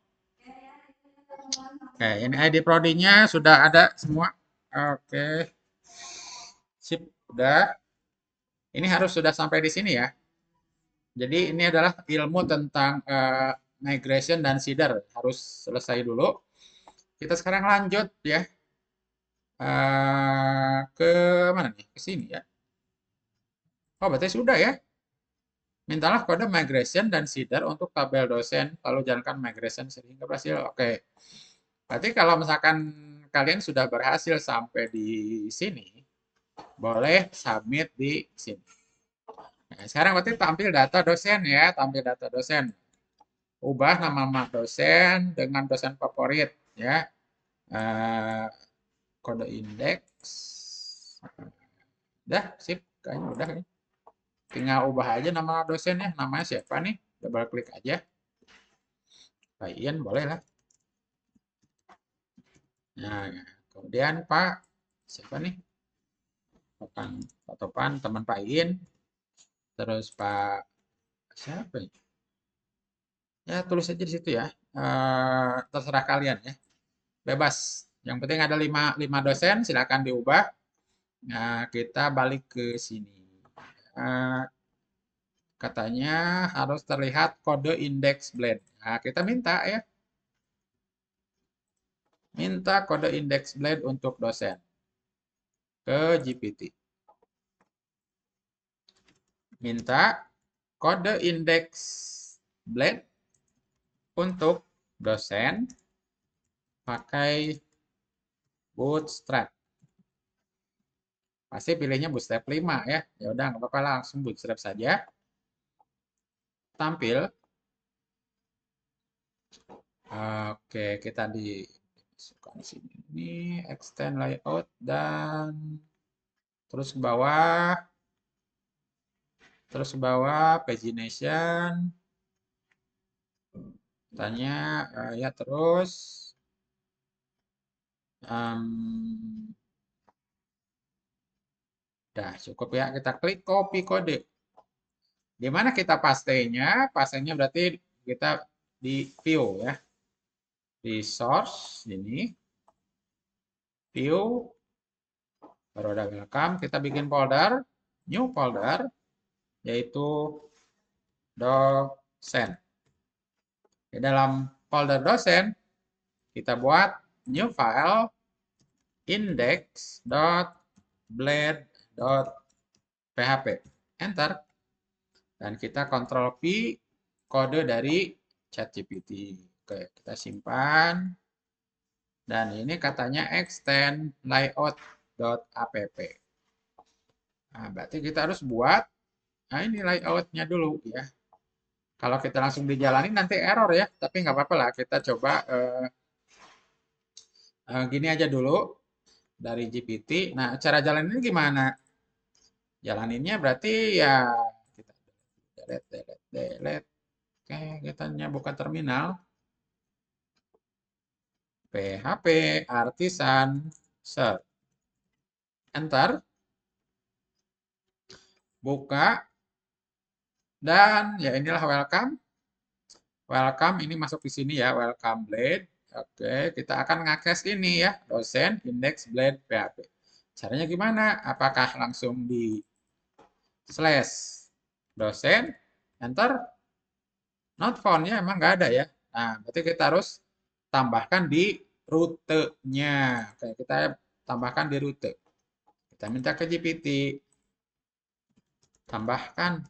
A: Oke, ini ID prodinya sudah ada semua. Oke. Sip, udah. Ini harus sudah sampai di sini ya. Jadi ini adalah ilmu tentang migration dan seeder. Harus selesai dulu. Kita sekarang lanjut ya. Ke mana nih? Ke sini ya. Oh, berarti sudah ya. Mintalah kode migration dan seeder untuk tabel dosen, lalu jalankan migration sehingga berhasil. Oke. Berarti kalau misalkan kalian sudah berhasil sampai di sini, boleh submit di sini. Nah, sekarang berarti tampil data dosen ya, tampil data dosen. Ubah nama dosen dengan dosen favorit ya. Kode indeks. Udah, sip. Kayaknya udah nih. Tinggal ubah aja nama dosennya. Namanya siapa nih? Double klik aja. Pak Ian boleh lah. Nah, kemudian Pak siapa nih? Pak Topan, teman Pak Ian. Terus Pak siapa nih? Ya tulis aja di situ ya. Terserah kalian ya. Bebas. Yang penting ada 5 dosen, silakan diubah. Nah, kita balik ke sini. Katanya harus terlihat kode indeks blend. Nah, kita minta ya. Minta kode indeks blend untuk dosen ke GPT. Minta kode indeks blend untuk dosen pakai Bootstrap. Pasti pilihnya Bootstrap 5 ya. Ya udah nggak apa-apa, langsung Bootstrap saja. Tampil. Oke, kita dimasukkan di sini. Ini extend layout dan terus ke bawah. Terus ke bawah pagination. Tanya ya terus. Udah cukup ya. Kita klik copy kode. Di mana kita pastenya? Pastenya berarti kita di view ya. Di source ini. View. Baru ada welcome. Kita bikin folder. New folder. Yaitu dosen. Di dalam folder dosen. Kita buat new file. Index.blade.php. Enter. Dan kita Ctrl V kode dari ChatGPT. Oke, kita simpan. Dan ini katanya extend layout.app. Nah, berarti kita harus buat, nah ini layoutnya dulu ya. Kalau kita langsung dijalanin nanti error ya, tapi nggak apa-apa lah. Kita coba gini aja dulu dari GPT. Nah, cara jalaninnya gimana? Jalaninnya berarti ya kita delete. Oke, kita buka terminal. PHP Artisan Search. Enter. Buka. Dan ya inilah welcome. Welcome ini masuk di sini ya, welcome blade. Oke, kita akan ngakses ini ya, dosen index blade PHP. Caranya gimana? Apakah langsung di slash dosen, enter? Not found ya, emang nggak ada ya. Nah, berarti kita harus tambahkan di rutenya. Oke, kita tambahkan di rute. Kita minta ke GPT. Tambahkan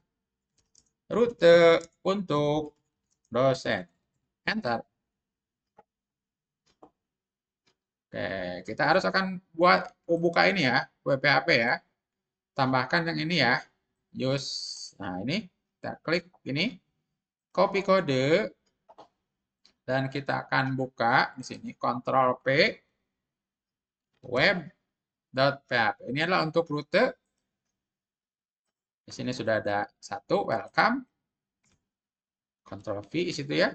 A: rute untuk dosen. Enter. Oke, kita harus akan buka ini ya, web PHP ya. Tambahkan yang ini ya. Use. Nah, ini kita klik ini, copy kode dan kita akan buka di sini Ctrl P web.php. Ini adalah untuk rute. Di sini sudah ada satu, welcome. Ctrl V di situ ya.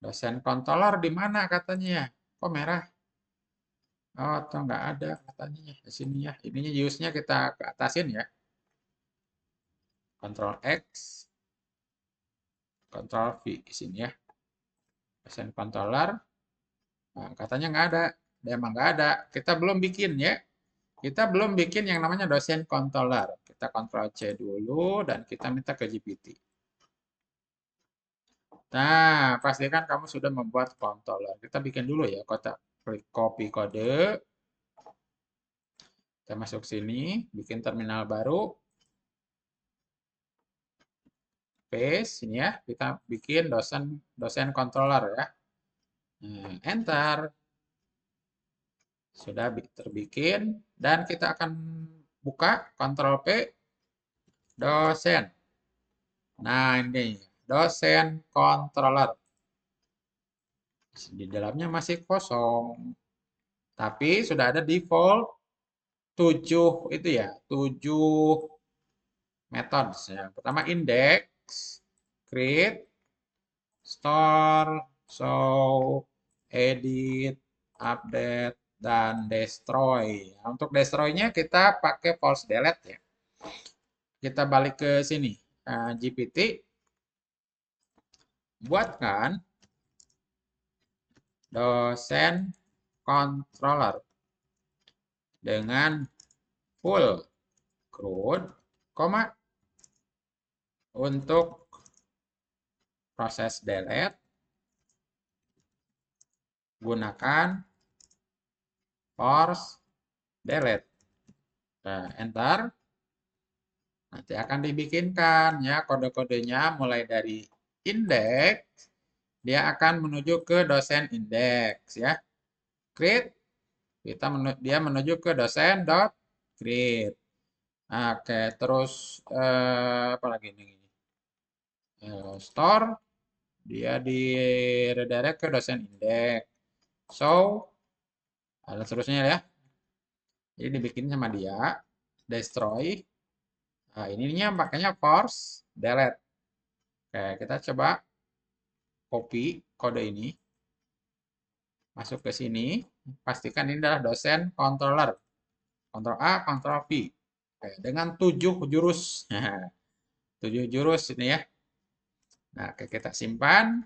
A: Dosen controller di mana katanya? Kok merah? Oh, atau nggak ada katanya di sini ya. Ininya use-nya kita ke atasin ya. Ctrl X, Ctrl V di sini ya. Dosen controller. Nah, katanya nggak ada. Emang nggak ada. Kita belum bikin ya. Kita belum bikin yang namanya dosen controller. Kita Ctrl C dulu dan kita minta ke GPT. Nah, pastikan kamu sudah membuat controller. Kita bikin dulu ya kotak. Klik copy kode. Kita masuk sini, bikin terminal baru. Paste ini ya, kita bikin dosen controller ya. Nah, enter. Sudah terbikin dan kita akan buka Ctrl P dosen. Nah, ini dosen controller. Di dalamnya masih kosong. Tapi sudah ada default 7 itu ya, 7 methods. Yang pertama index, create, store, show, edit, update, dan destroy. Nah, untuk destroy-nya kita pakai false delete ya. Kita balik ke sini. GPT, buatkan dosen controller dengan full CRUD, untuk proses delete gunakan force delete. Nah, enter. Nanti akan dibikinkan ya kode-kodenya mulai dari index, dia akan menuju ke dosen index ya. Create, dia menuju ke dosen dot create. Oke, terus apa lagi ini? Store, dia di redirect ke dosen index. So, ada seterusnya ya. Jadi dibikin sama dia. Destroy. Nah, ininya pakainya force delete. Oke, kita coba copy kode ini. Masuk ke sini. Pastikan ini adalah dosen controller. Ctrl A, Ctrl V. Oke, dengan 7 jurus. 7 jurus ini ya. Nah, oke, kita simpan.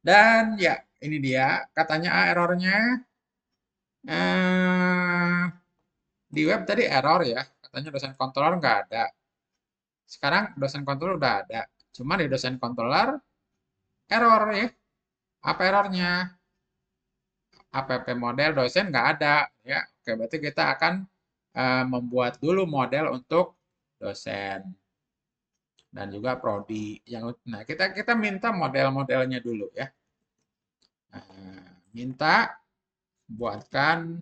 A: Dan ya, ini dia. Katanya errornya. Di web tadi error ya. Katanya dosen controller nggak ada. Sekarang dosen controller udah ada. Cuma di dosen controller error ya. Apa errornya? App model dosen nggak ada ya. Oke, berarti kita akan membuat dulu model untuk dosen dan juga prodi yang nah kita minta model-modelnya dulu ya. Nah, minta buatkan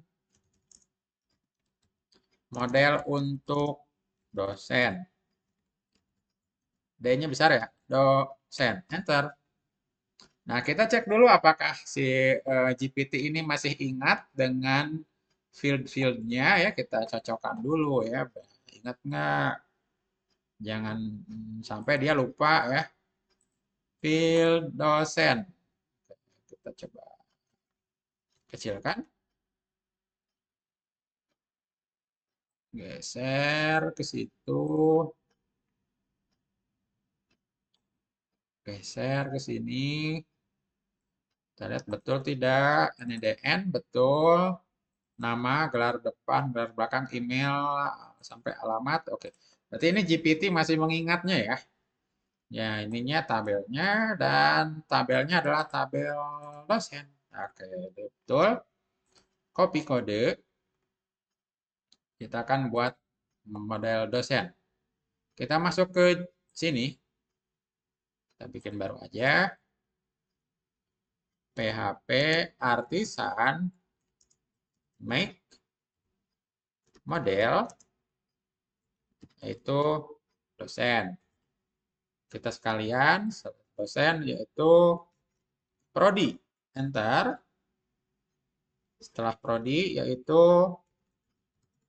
A: model untuk dosen. D-nya besar ya, dosen. Enter. Nah, kita cek dulu apakah si GPT ini masih ingat dengan field-fieldnya ya. Kita cocokkan dulu ya. Ingat nggak? Jangan sampai dia lupa ya. Field dosen. Kita coba kecilkan. Geser ke situ. Geser ke sini. Kita lihat betul tidak. NIDN betul. Nama, gelar depan, gelar belakang, email, sampai alamat. Oke. Berarti ini GPT masih mengingatnya ya. Ya, ininya tabelnya dan tabelnya adalah tabel dosen. Oke, betul. Copy kode. Kita akan buat model dosen. Kita masuk ke sini. Kita bikin baru aja. PHP Artisan make model, yaitu dosen. Kita sekalian, dosen yaitu prodi. Enter. Setelah prodi yaitu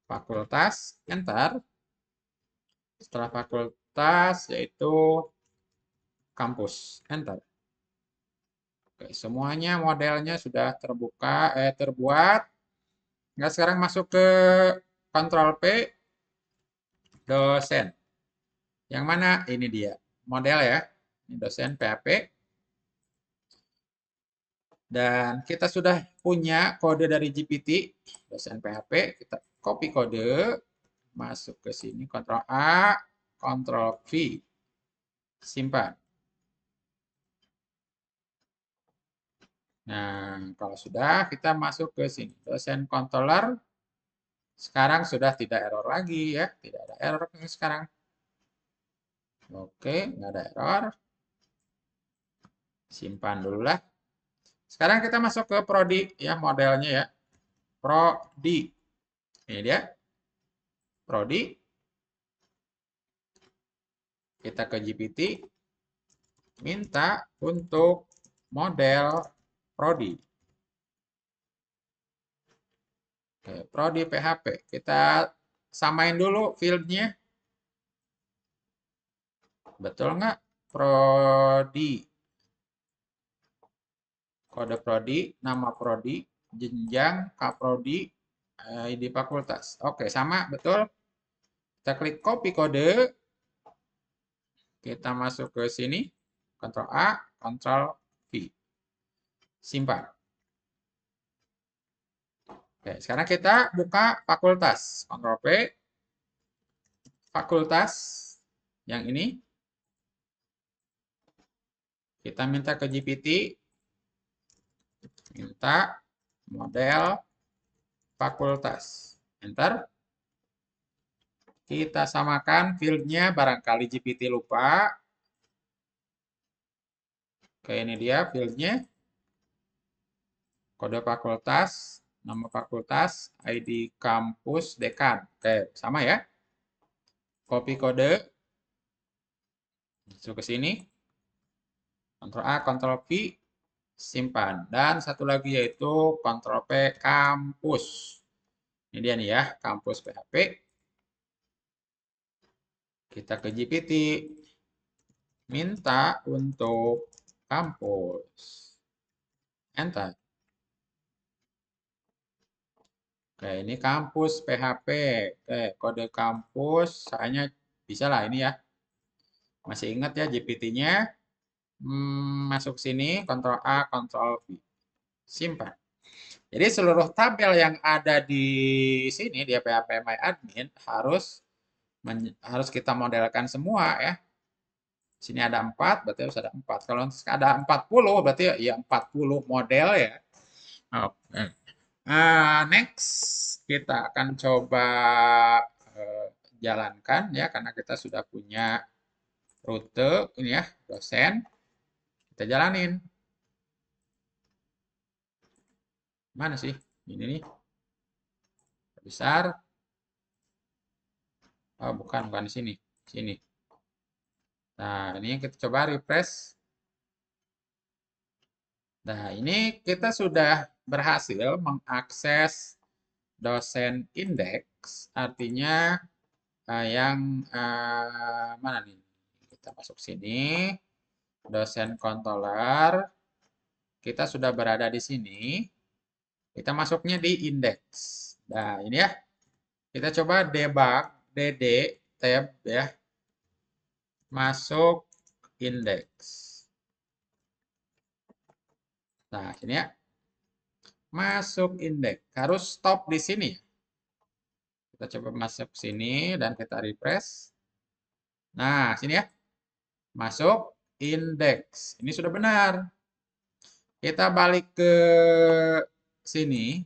A: fakultas. Enter. Setelah fakultas yaitu kampus. Enter. Oke, semuanya modelnya sudah terbuat. Nah, sekarang masuk ke Ctrl P, dosen. Yang mana? Ini dia, model ya. Ini dosen PHP. Dan kita sudah punya kode dari GPT, dosen PHP. Kita copy kode, masuk ke sini, Ctrl A, Ctrl V. Simpan. Nah, kalau sudah, kita masuk ke sini. Dosen controller. Sekarang sudah tidak error lagi ya. Tidak ada error sekarang. Oke, nggak ada error. Simpan dulu lah. Sekarang kita masuk ke prodi ya, modelnya ya. Prodi. Ini dia. Prodi. Kita ke GPT. Minta untuk model prodi. Oke, prodi PHP. Kita samain dulu fieldnya. Betul nggak? Prodi. Kode prodi, nama prodi, jenjang, kaprodi, ID fakultas. Oke, sama, betul. Kita klik copy kode. Kita masuk ke sini. Ctrl A, Ctrl V. Simpan. Oke, sekarang kita buka fakultas. Ctrl P. Fakultas. Yang ini. Kita minta ke GPT. Minta model fakultas. Enter. Kita samakan fieldnya, barangkali GPT lupa. Oke, ini dia fieldnya. Kode fakultas, nama fakultas, ID kampus, dekan. Oke, sama ya. Copy kode. Masuk ke sini. Ctrl A, Ctrl V. Simpan. Dan satu lagi yaitu Ctrl P, kampus. Ini dia nih ya, kampus PHP. Kita ke GPT. Minta untuk kampus. Enter. Oke, ini kampus PHP. Oke, kode kampus, soalnya bisa lah ini ya. Masih ingat ya GPT-nya? Masuk sini, Ctrl A, Ctrl V. Simpan. Jadi seluruh tabel yang ada di sini, di PHP My Admin, harus kita modelkan semua ya. Sini ada 4, berarti harus ada 4. Kalau ada 40, berarti ya 40 model ya. Oke. Next, kita akan coba jalankan ya, karena kita sudah punya rute ini ya, dosen. Kita jalanin. Mana sih? Ini nih. Besar. Oh, bukan di sini. Sini. Nah, ini kita coba refresh. Nah, ini kita sudah berhasil mengakses dosen indeks, artinya yang mana nih? Kita masuk sini, dosen controller, kita sudah berada di sini, kita masuknya di indeks. Nah, ini ya, kita coba debug, dd, tab ya, masuk indeks. Nah, sini ya, masuk indeks, harus stop di sini. Kita coba masuk sini dan kita refresh. Nah, sini ya. Masuk indeks. Ini sudah benar. Kita balik ke sini.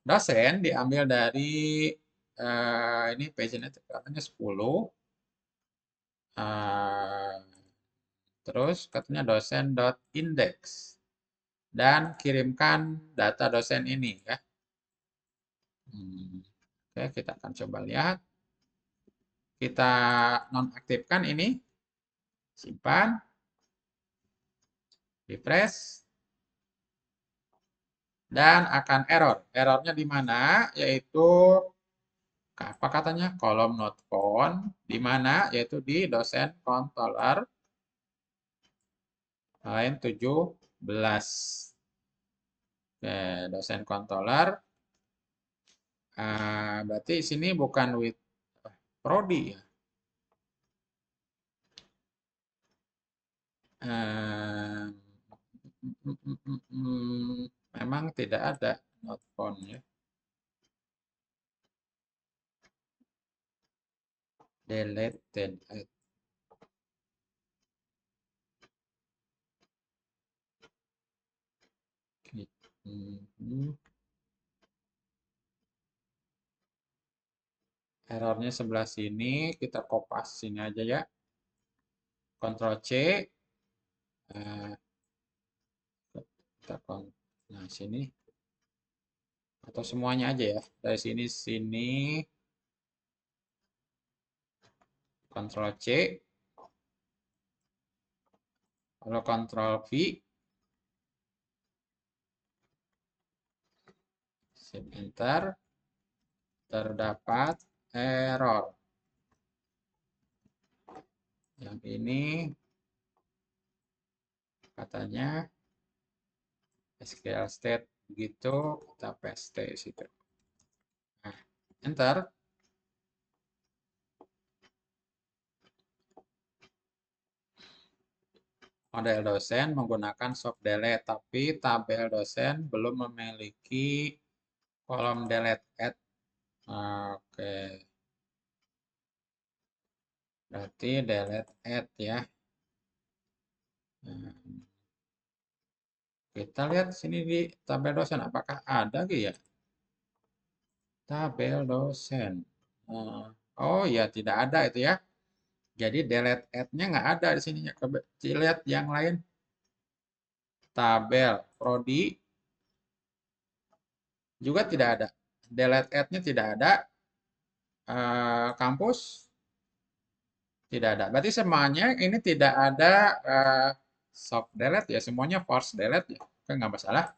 A: Dosen diambil dari ini paginnya katanya 10. Terus katanya dosen.index. Dan kirimkan data dosen ini ya. Oke, kita akan coba lihat. Kita nonaktifkan ini. Simpan. Refresh. Dan akan error. Errornya di mana? Yaitu apa katanya? Kolom not found. Di mana? Yaitu di dosen controller line 17. Oke, dosen controller. Berarti sini bukan with prodi ya. Memang tidak ada not found ya. Deleted. Errornya sebelah sini, kita kopas sini aja ya. Ctrl C. Nah, sini. Atau semuanya aja ya. Dari sini. Ctrl C. Kalau Ctrl V. Shift Enter. Terdapat error. Yang ini katanya SQL state begitu, kita paste situ. Nah, enter. Model dosen menggunakan soft delete, tapi tabel dosen belum memiliki kolom delete add. Oke. Berarti delete add ya. Kita lihat sini di tabel dosen, apakah ada gitu ya? Tabel dosen. Oh ya, tidak ada itu ya. Jadi delete add-nya nggak ada di sini. Lihat yang lain. Tabel prodi juga tidak ada. Delete add-nya tidak ada. Kampus tidak ada. Berarti semuanya ini tidak ada soft delete ya. Semuanya force delete ya. Oke, nggak masalah.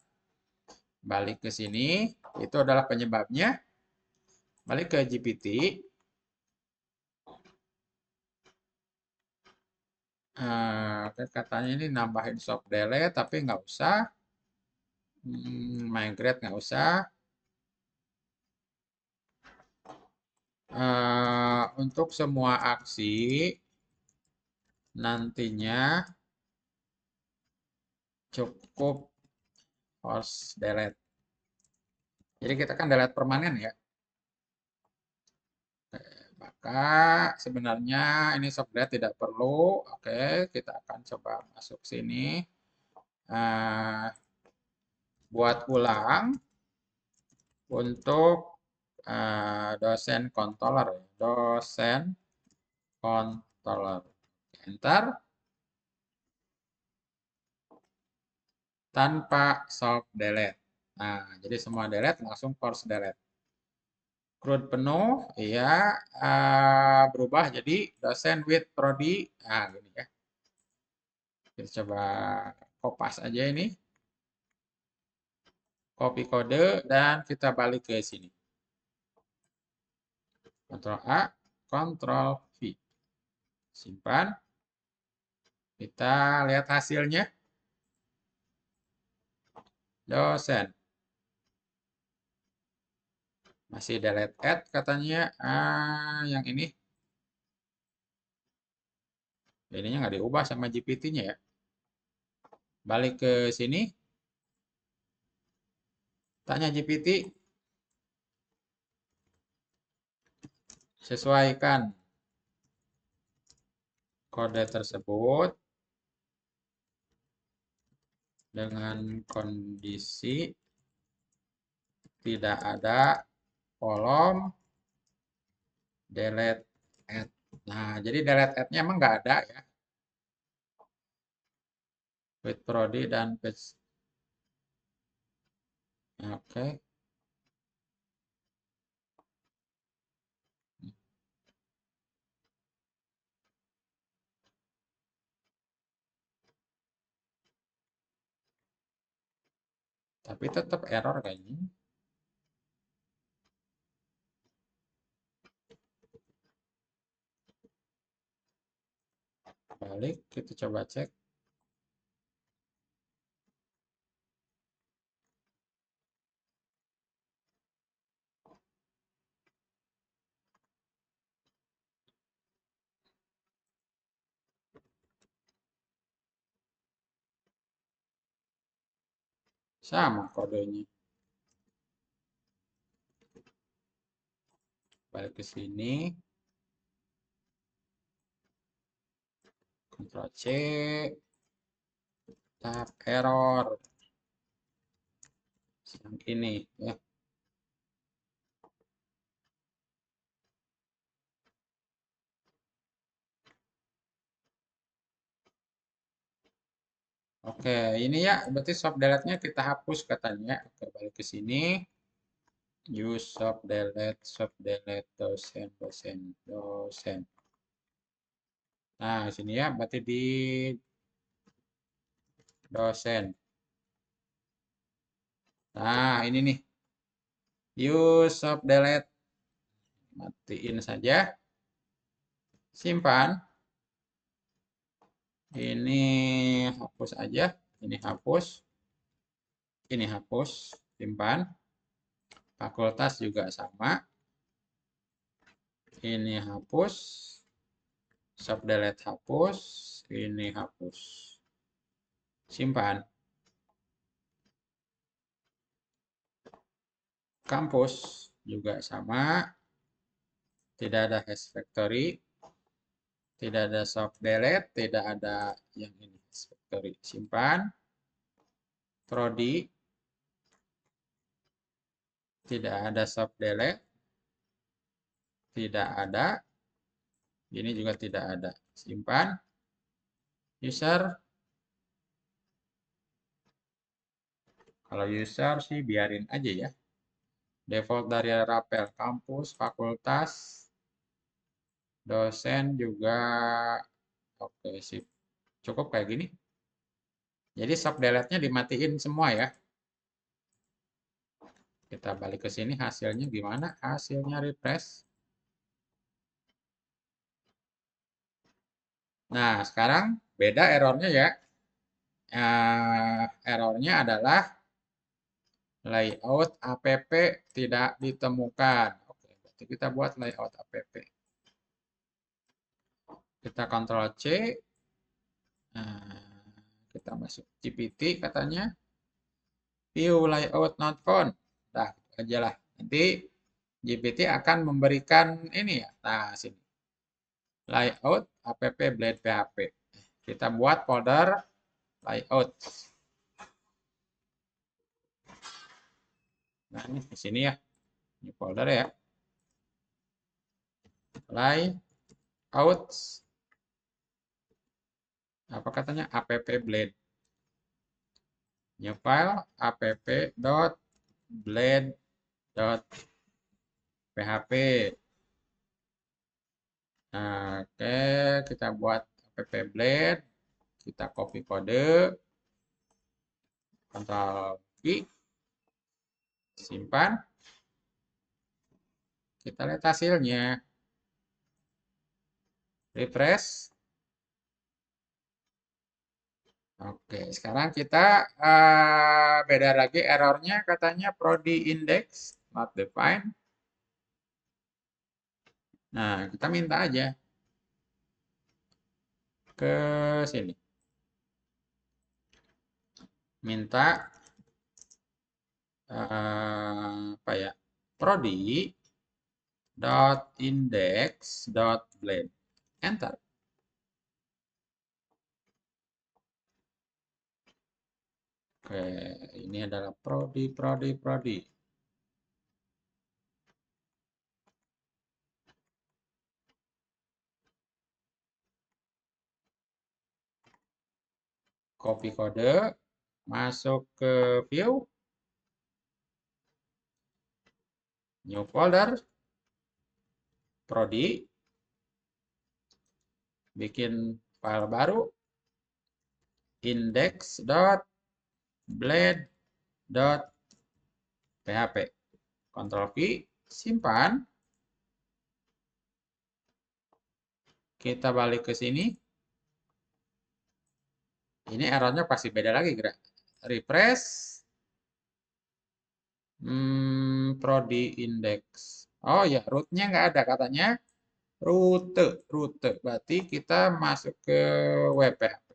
A: Balik ke sini. Itu adalah penyebabnya. Balik ke GPT. Katanya ini nambahin soft delete, tapi nggak usah. Migrate nggak usah. Untuk semua aksi nantinya cukup force delete. Jadi kita kan delete permanen ya. Maka sebenarnya ini soft delete tidak perlu. Oke, kita akan coba masuk sini. Buat ulang untuk dosen controller. Dosen controller. Enter. Tanpa soft delete. Nah, jadi semua delete langsung force delete. CRUD penuh, ya berubah jadi dosen with prodi. Nah, gini ya. Kita coba kopas aja ini. Copy kode dan kita balik ke sini. Ctrl A, Ctrl V. Simpan. Kita lihat hasilnya. Dosen. Masih delete add katanya. Yang ini. Jadinya nggak diubah sama GPT-nya ya. Balik ke sini. Tanya GPT. Sesuaikan kode tersebut dengan kondisi tidak ada kolom delete add. Nah, jadi delete add-nya emang nggak ada ya. With prodi dan page. Oke. Tapi tetap error kayaknya. Balik, kita coba cek. Sama kodenya. Balik ke sini. Ctrl C. Tab error. Yang ini ya. Oke, ini ya, berarti soft delete-nya kita hapus katanya. Oke, balik ke sini. Use soft delete, dosen, dosen, dosen. Nah, sini ya, berarti di dosen. Nah, ini nih. Use soft delete. Matiin saja. Simpan. Ini hapus aja. Ini hapus. Ini hapus. Simpan. Fakultas juga sama. Ini hapus. Soft delete hapus. Ini hapus. Simpan. Kampus juga sama. Tidak ada hash factory. Tidak ada soft delete. Tidak ada yang ini hash factory. Simpan. Prodi. Tidak ada soft delete. Tidak ada. Ini juga tidak ada. Simpan. User. Kalau user sih biarin aja ya. Default dari Rapel. Kampus, fakultas, dosen juga. Oke, sip. Cukup kayak gini. Jadi soft delete-nya dimatiin semua ya. Kita balik ke sini, hasilnya gimana? Hasilnya refresh. Nah, sekarang beda errornya ya. Errornya adalah layout app tidak ditemukan. Oke, berarti kita buat layout app. Kita Ctrl C. Nah, kita masuk GPT katanya. View layout not found. Nah, gitu aja lah. Nanti GPT akan memberikan ini ya. Nah, sini. Layout app blade PHP. Kita buat folder layout. Nah, ini di sini ya. Ini folder ya. Layout. Apa katanya? App blade. New file app.blade.php. Nah, oke, kita buat app blade. Kita copy kode. Ctrl V. Simpan. Kita lihat hasilnya. Refresh. Oke, sekarang kita beda lagi errornya katanya prodi index not defined. Nah, kita minta aja ke sini. Minta apa ya? Prodi dot index dot blade. Enter. Oke, ini adalah prodi. copy kode, masuk ke view, new folder, prodi, bikin file baru, index.blade.php. Ctrl V, simpan. Kita balik ke sini. Ini errornya pasti beda lagi, gerak. Refresh. Prodi index. Oh ya, rootnya nggak ada katanya. Rute. Berarti kita masuk ke web PHP.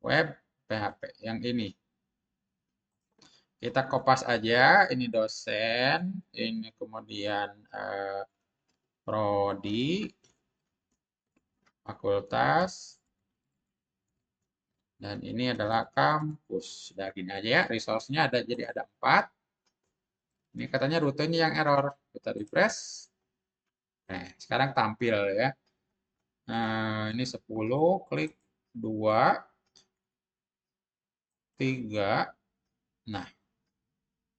A: Web PHP yang ini. Kita kopas aja. Ini dosen. Ini kemudian prodi. Fakultas. Dan ini adalah kampus. Udah gini aja ya. Resource-nya ada, jadi ada 4. Ini katanya rutenya yang error. Kita refresh. Nah, sekarang tampil ya. Nah, ini 10, klik 2, 3. Nah,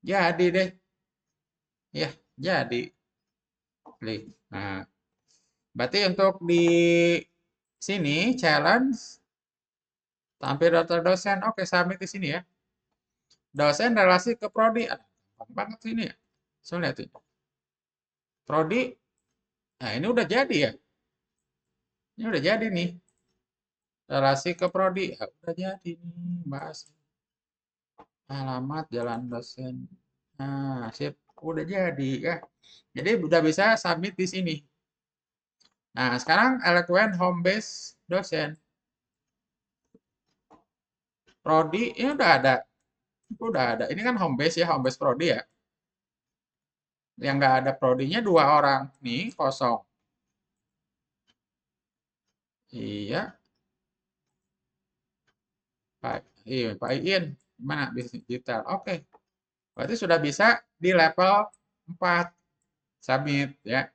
A: jadi deh. Ya, jadi. Klik. Nah, berarti untuk di sini challenge tampil daftar dosen. Oke, submit di sini ya. Dosen relasi ke prodi. Gampang banget sih ini ya. So, lihat ini. Prodi. Nah, ini udah jadi ya. Ini udah jadi nih. Relasi ke prodi. Ya, udah jadi nih, bahas. Alamat jalan dosen. Nah, sip. Udah jadi ya. Jadi udah bisa submit di sini. Nah, sekarang Eloquent home base dosen. Prodi ini udah ada. Udah ada. Ini kan home base ya, home base prodi ya. Yang nggak ada prodinya 2 orang. Nih, kosong. Iya, Pak Iin. Gimana bisnis digital? Oke. Berarti sudah bisa di level 4. Submit ya.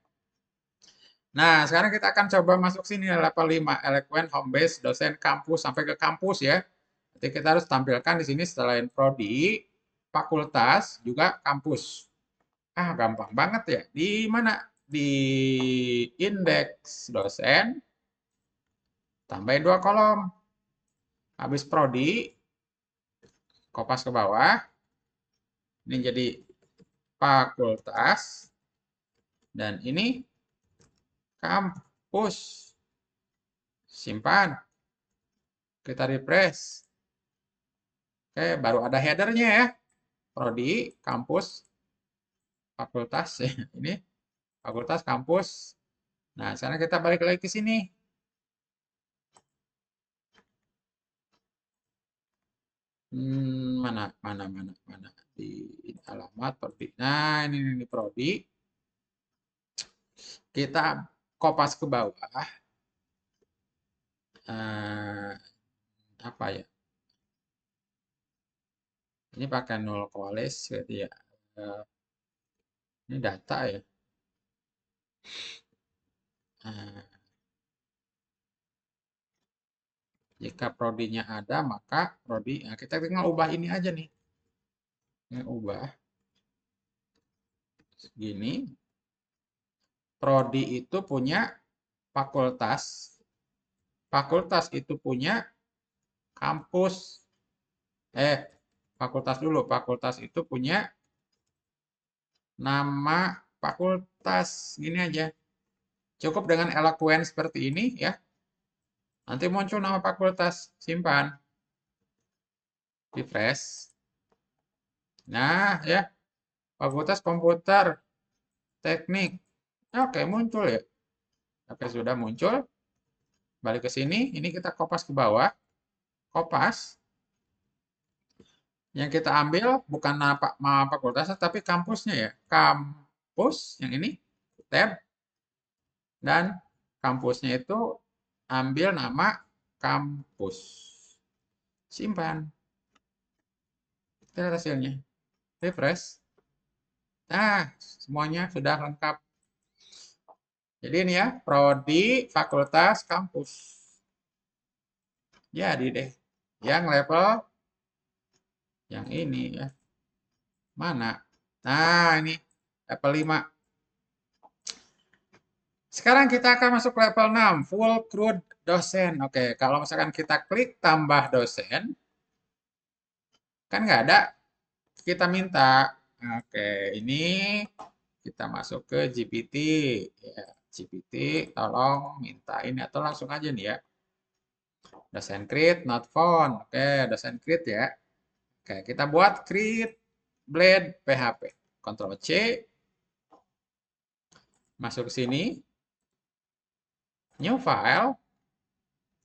A: Nah, sekarang kita akan coba masuk sini level 5, Eloquent home base dosen kampus sampai ke kampus ya. Jadi kita harus tampilkan di sini selain prodi, fakultas, juga kampus. Ah, gampang banget ya. Di mana? Di indeks dosen, tambahin 2 kolom. Habis prodi, kopas ke bawah. Ini jadi fakultas. Dan ini kampus. Simpan. Kita refresh. Oke, baru ada headernya ya. Prodi, kampus, fakultas. Ini fakultas, kampus. Nah, sekarang kita balik lagi ke sini. Mana. Di alamat prodi. Nah, ini prodi. Kita kopas ke bawah. Apa ya? Ini pakai null college gitu ya. Ini data ya. Jika prodinya ada, maka prodi. Nah, kita tinggal ubah ini aja nih. Ini ubah. Gini. Prodi itu punya fakultas. Fakultas itu punya kampus. Fakultas dulu. Fakultas itu punya nama fakultas. Gini aja. Cukup dengan Eloquent seperti ini ya. Nanti muncul nama fakultas. Simpan. Refresh. Nah ya. Fakultas komputer teknik. Oke, muncul ya. Oke, sudah muncul. Balik ke sini. Ini kita kopas ke bawah. Kopas. Yang kita ambil bukan nama fakultasnya, tapi kampusnya ya. Kampus, yang ini. Tab. Dan kampusnya itu ambil nama kampus. Simpan. Kita lihat hasilnya. Refresh. Nah, semuanya sudah lengkap. Jadi ini ya, prodi, fakultas, kampus. Jadi deh. Yang level yang ini ya. Mana? Nah, ini level 5. Sekarang kita akan masuk level 6, full crude dosen. Oke, kalau misalkan kita klik tambah dosen, kan nggak ada, kita minta. Oke, ini kita masuk ke GPT. Ya, GPT, tolong minta ini atau langsung aja nih ya. Dosen create, not found. Oke, dosen create ya. Oke, kita buat create blade PHP. Ctrl C, masuk ke sini, new file,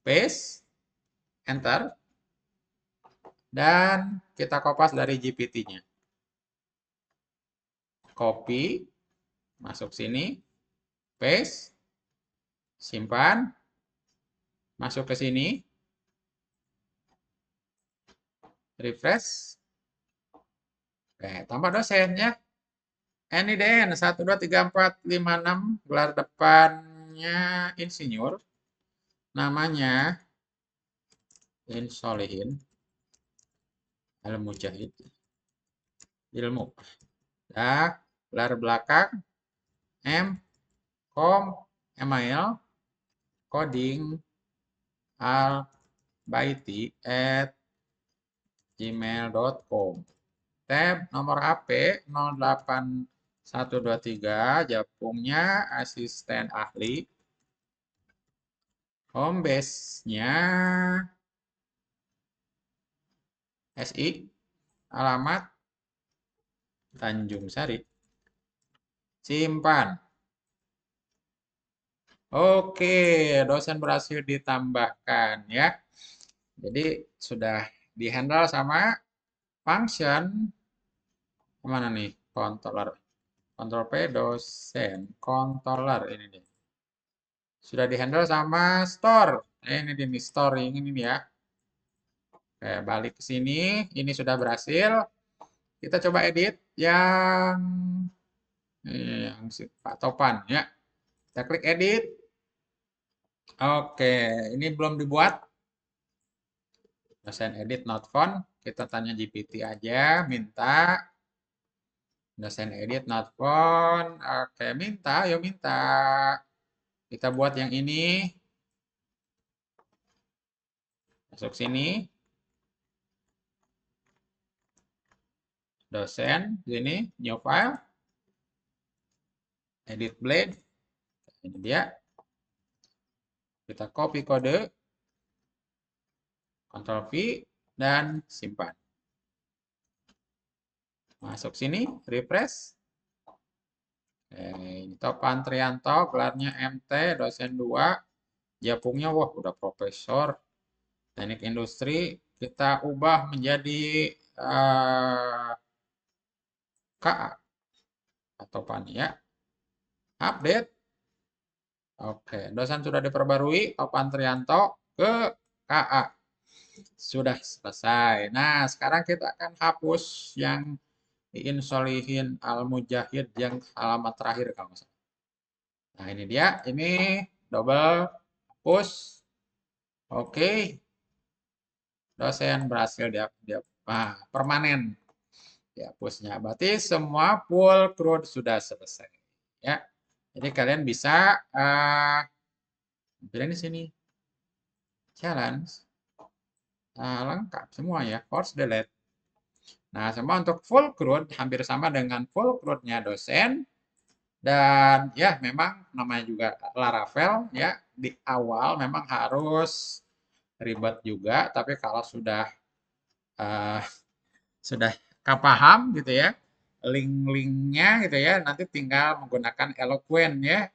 A: paste, enter, dan kita kopas dari GPT-nya. Copy, masuk sini, paste, simpan, masuk ke sini, refresh. Oke, tambah dosen ya. NIDN 1, 2, 3, 4, 5, 6, gelar depannya insinyur, namanya Insolihin, Al-Mujahid, ilmu. Nah, gelar belakang M, Com, email, coding, albaiti at gmail.com. Tab nomor HP 08123, Japungnya asisten ahli. Home base-nya SI, alamat Tanjung Sari. Simpan. Oke, dosen berhasil ditambahkan ya. Jadi sudah dihandle sama function mana nih? Controller. Control P dosen, controller ini nih. Sudah dihandle sama store. Ini nih storing ini nih ya. Oke, balik ke sini. Ini sudah berhasil. Kita coba edit yang si Pak Topan ya. Kita klik edit. Oke, ini belum dibuat. Dosen edit not found. Kita tanya GPT aja, minta. Dosen edit not found. Oke, minta, yuk minta. Kita buat yang ini. Masuk sini. Dosen, sini, new file. Edit blade. Ini dia. Kita copy kode. Ctrl V dan simpan. Masuk sini, refresh. Ini Topan Trianto, gelarnya MT, dosen 2. Japungnya, wah udah profesor. Teknik industri, kita ubah menjadi KA. Topan ya. Update. Oke, dosen sudah diperbarui, Topan Trianto ke KA. Sudah selesai. Nah, sekarang kita akan hapus yang Insolihin Al-Mujahid yang alamat terakhir kalau nggak salah. Nah, ini dia. Ini double hapus. Oke. Dosen berhasil dia permanen dihapusnya. Berarti semua full crude sudah selesai. Ya. Jadi kalian bisa pilih di sini. Challenge. Lengkap semua ya. Force delete. Nah, semua untuk full crude hampir sama dengan full crude-nya dosen. Dan ya memang namanya juga Laravel ya di awal memang harus ribet juga, tapi kalau uh, sudah paham gitu ya link-linknya gitu ya nanti tinggal menggunakan Eloquent ya.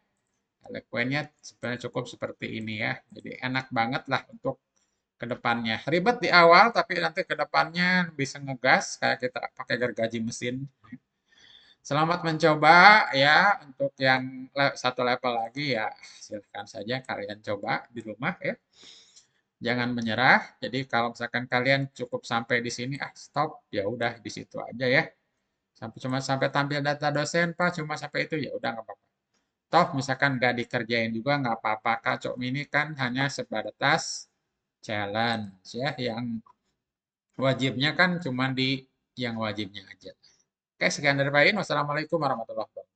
A: Eloquentnya sebenarnya cukup seperti ini ya. Jadi enak banget lah untuk kedepannya. Ribet di awal tapi nanti kedepannya bisa ngegas kayak kita pakai gergaji mesin. Selamat mencoba ya untuk yang satu level lagi ya silahkan saja kalian coba di rumah ya. Jangan menyerah. Jadi kalau misalkan kalian cukup sampai di sini stop ya udah di situ aja ya. Sampai tampil data dosen Pak cuma sampai itu ya udah nggak apa-apa. Toh misalkan nggak dikerjain juga nggak apa-apa. Kak Cok Mini kan hanya sebatas
B: challenge ya, yang wajibnya kan cuma di yang wajibnya aja. Oke, sekian dari Pak In. Wassalamualaikum warahmatullahi wabarakatuh.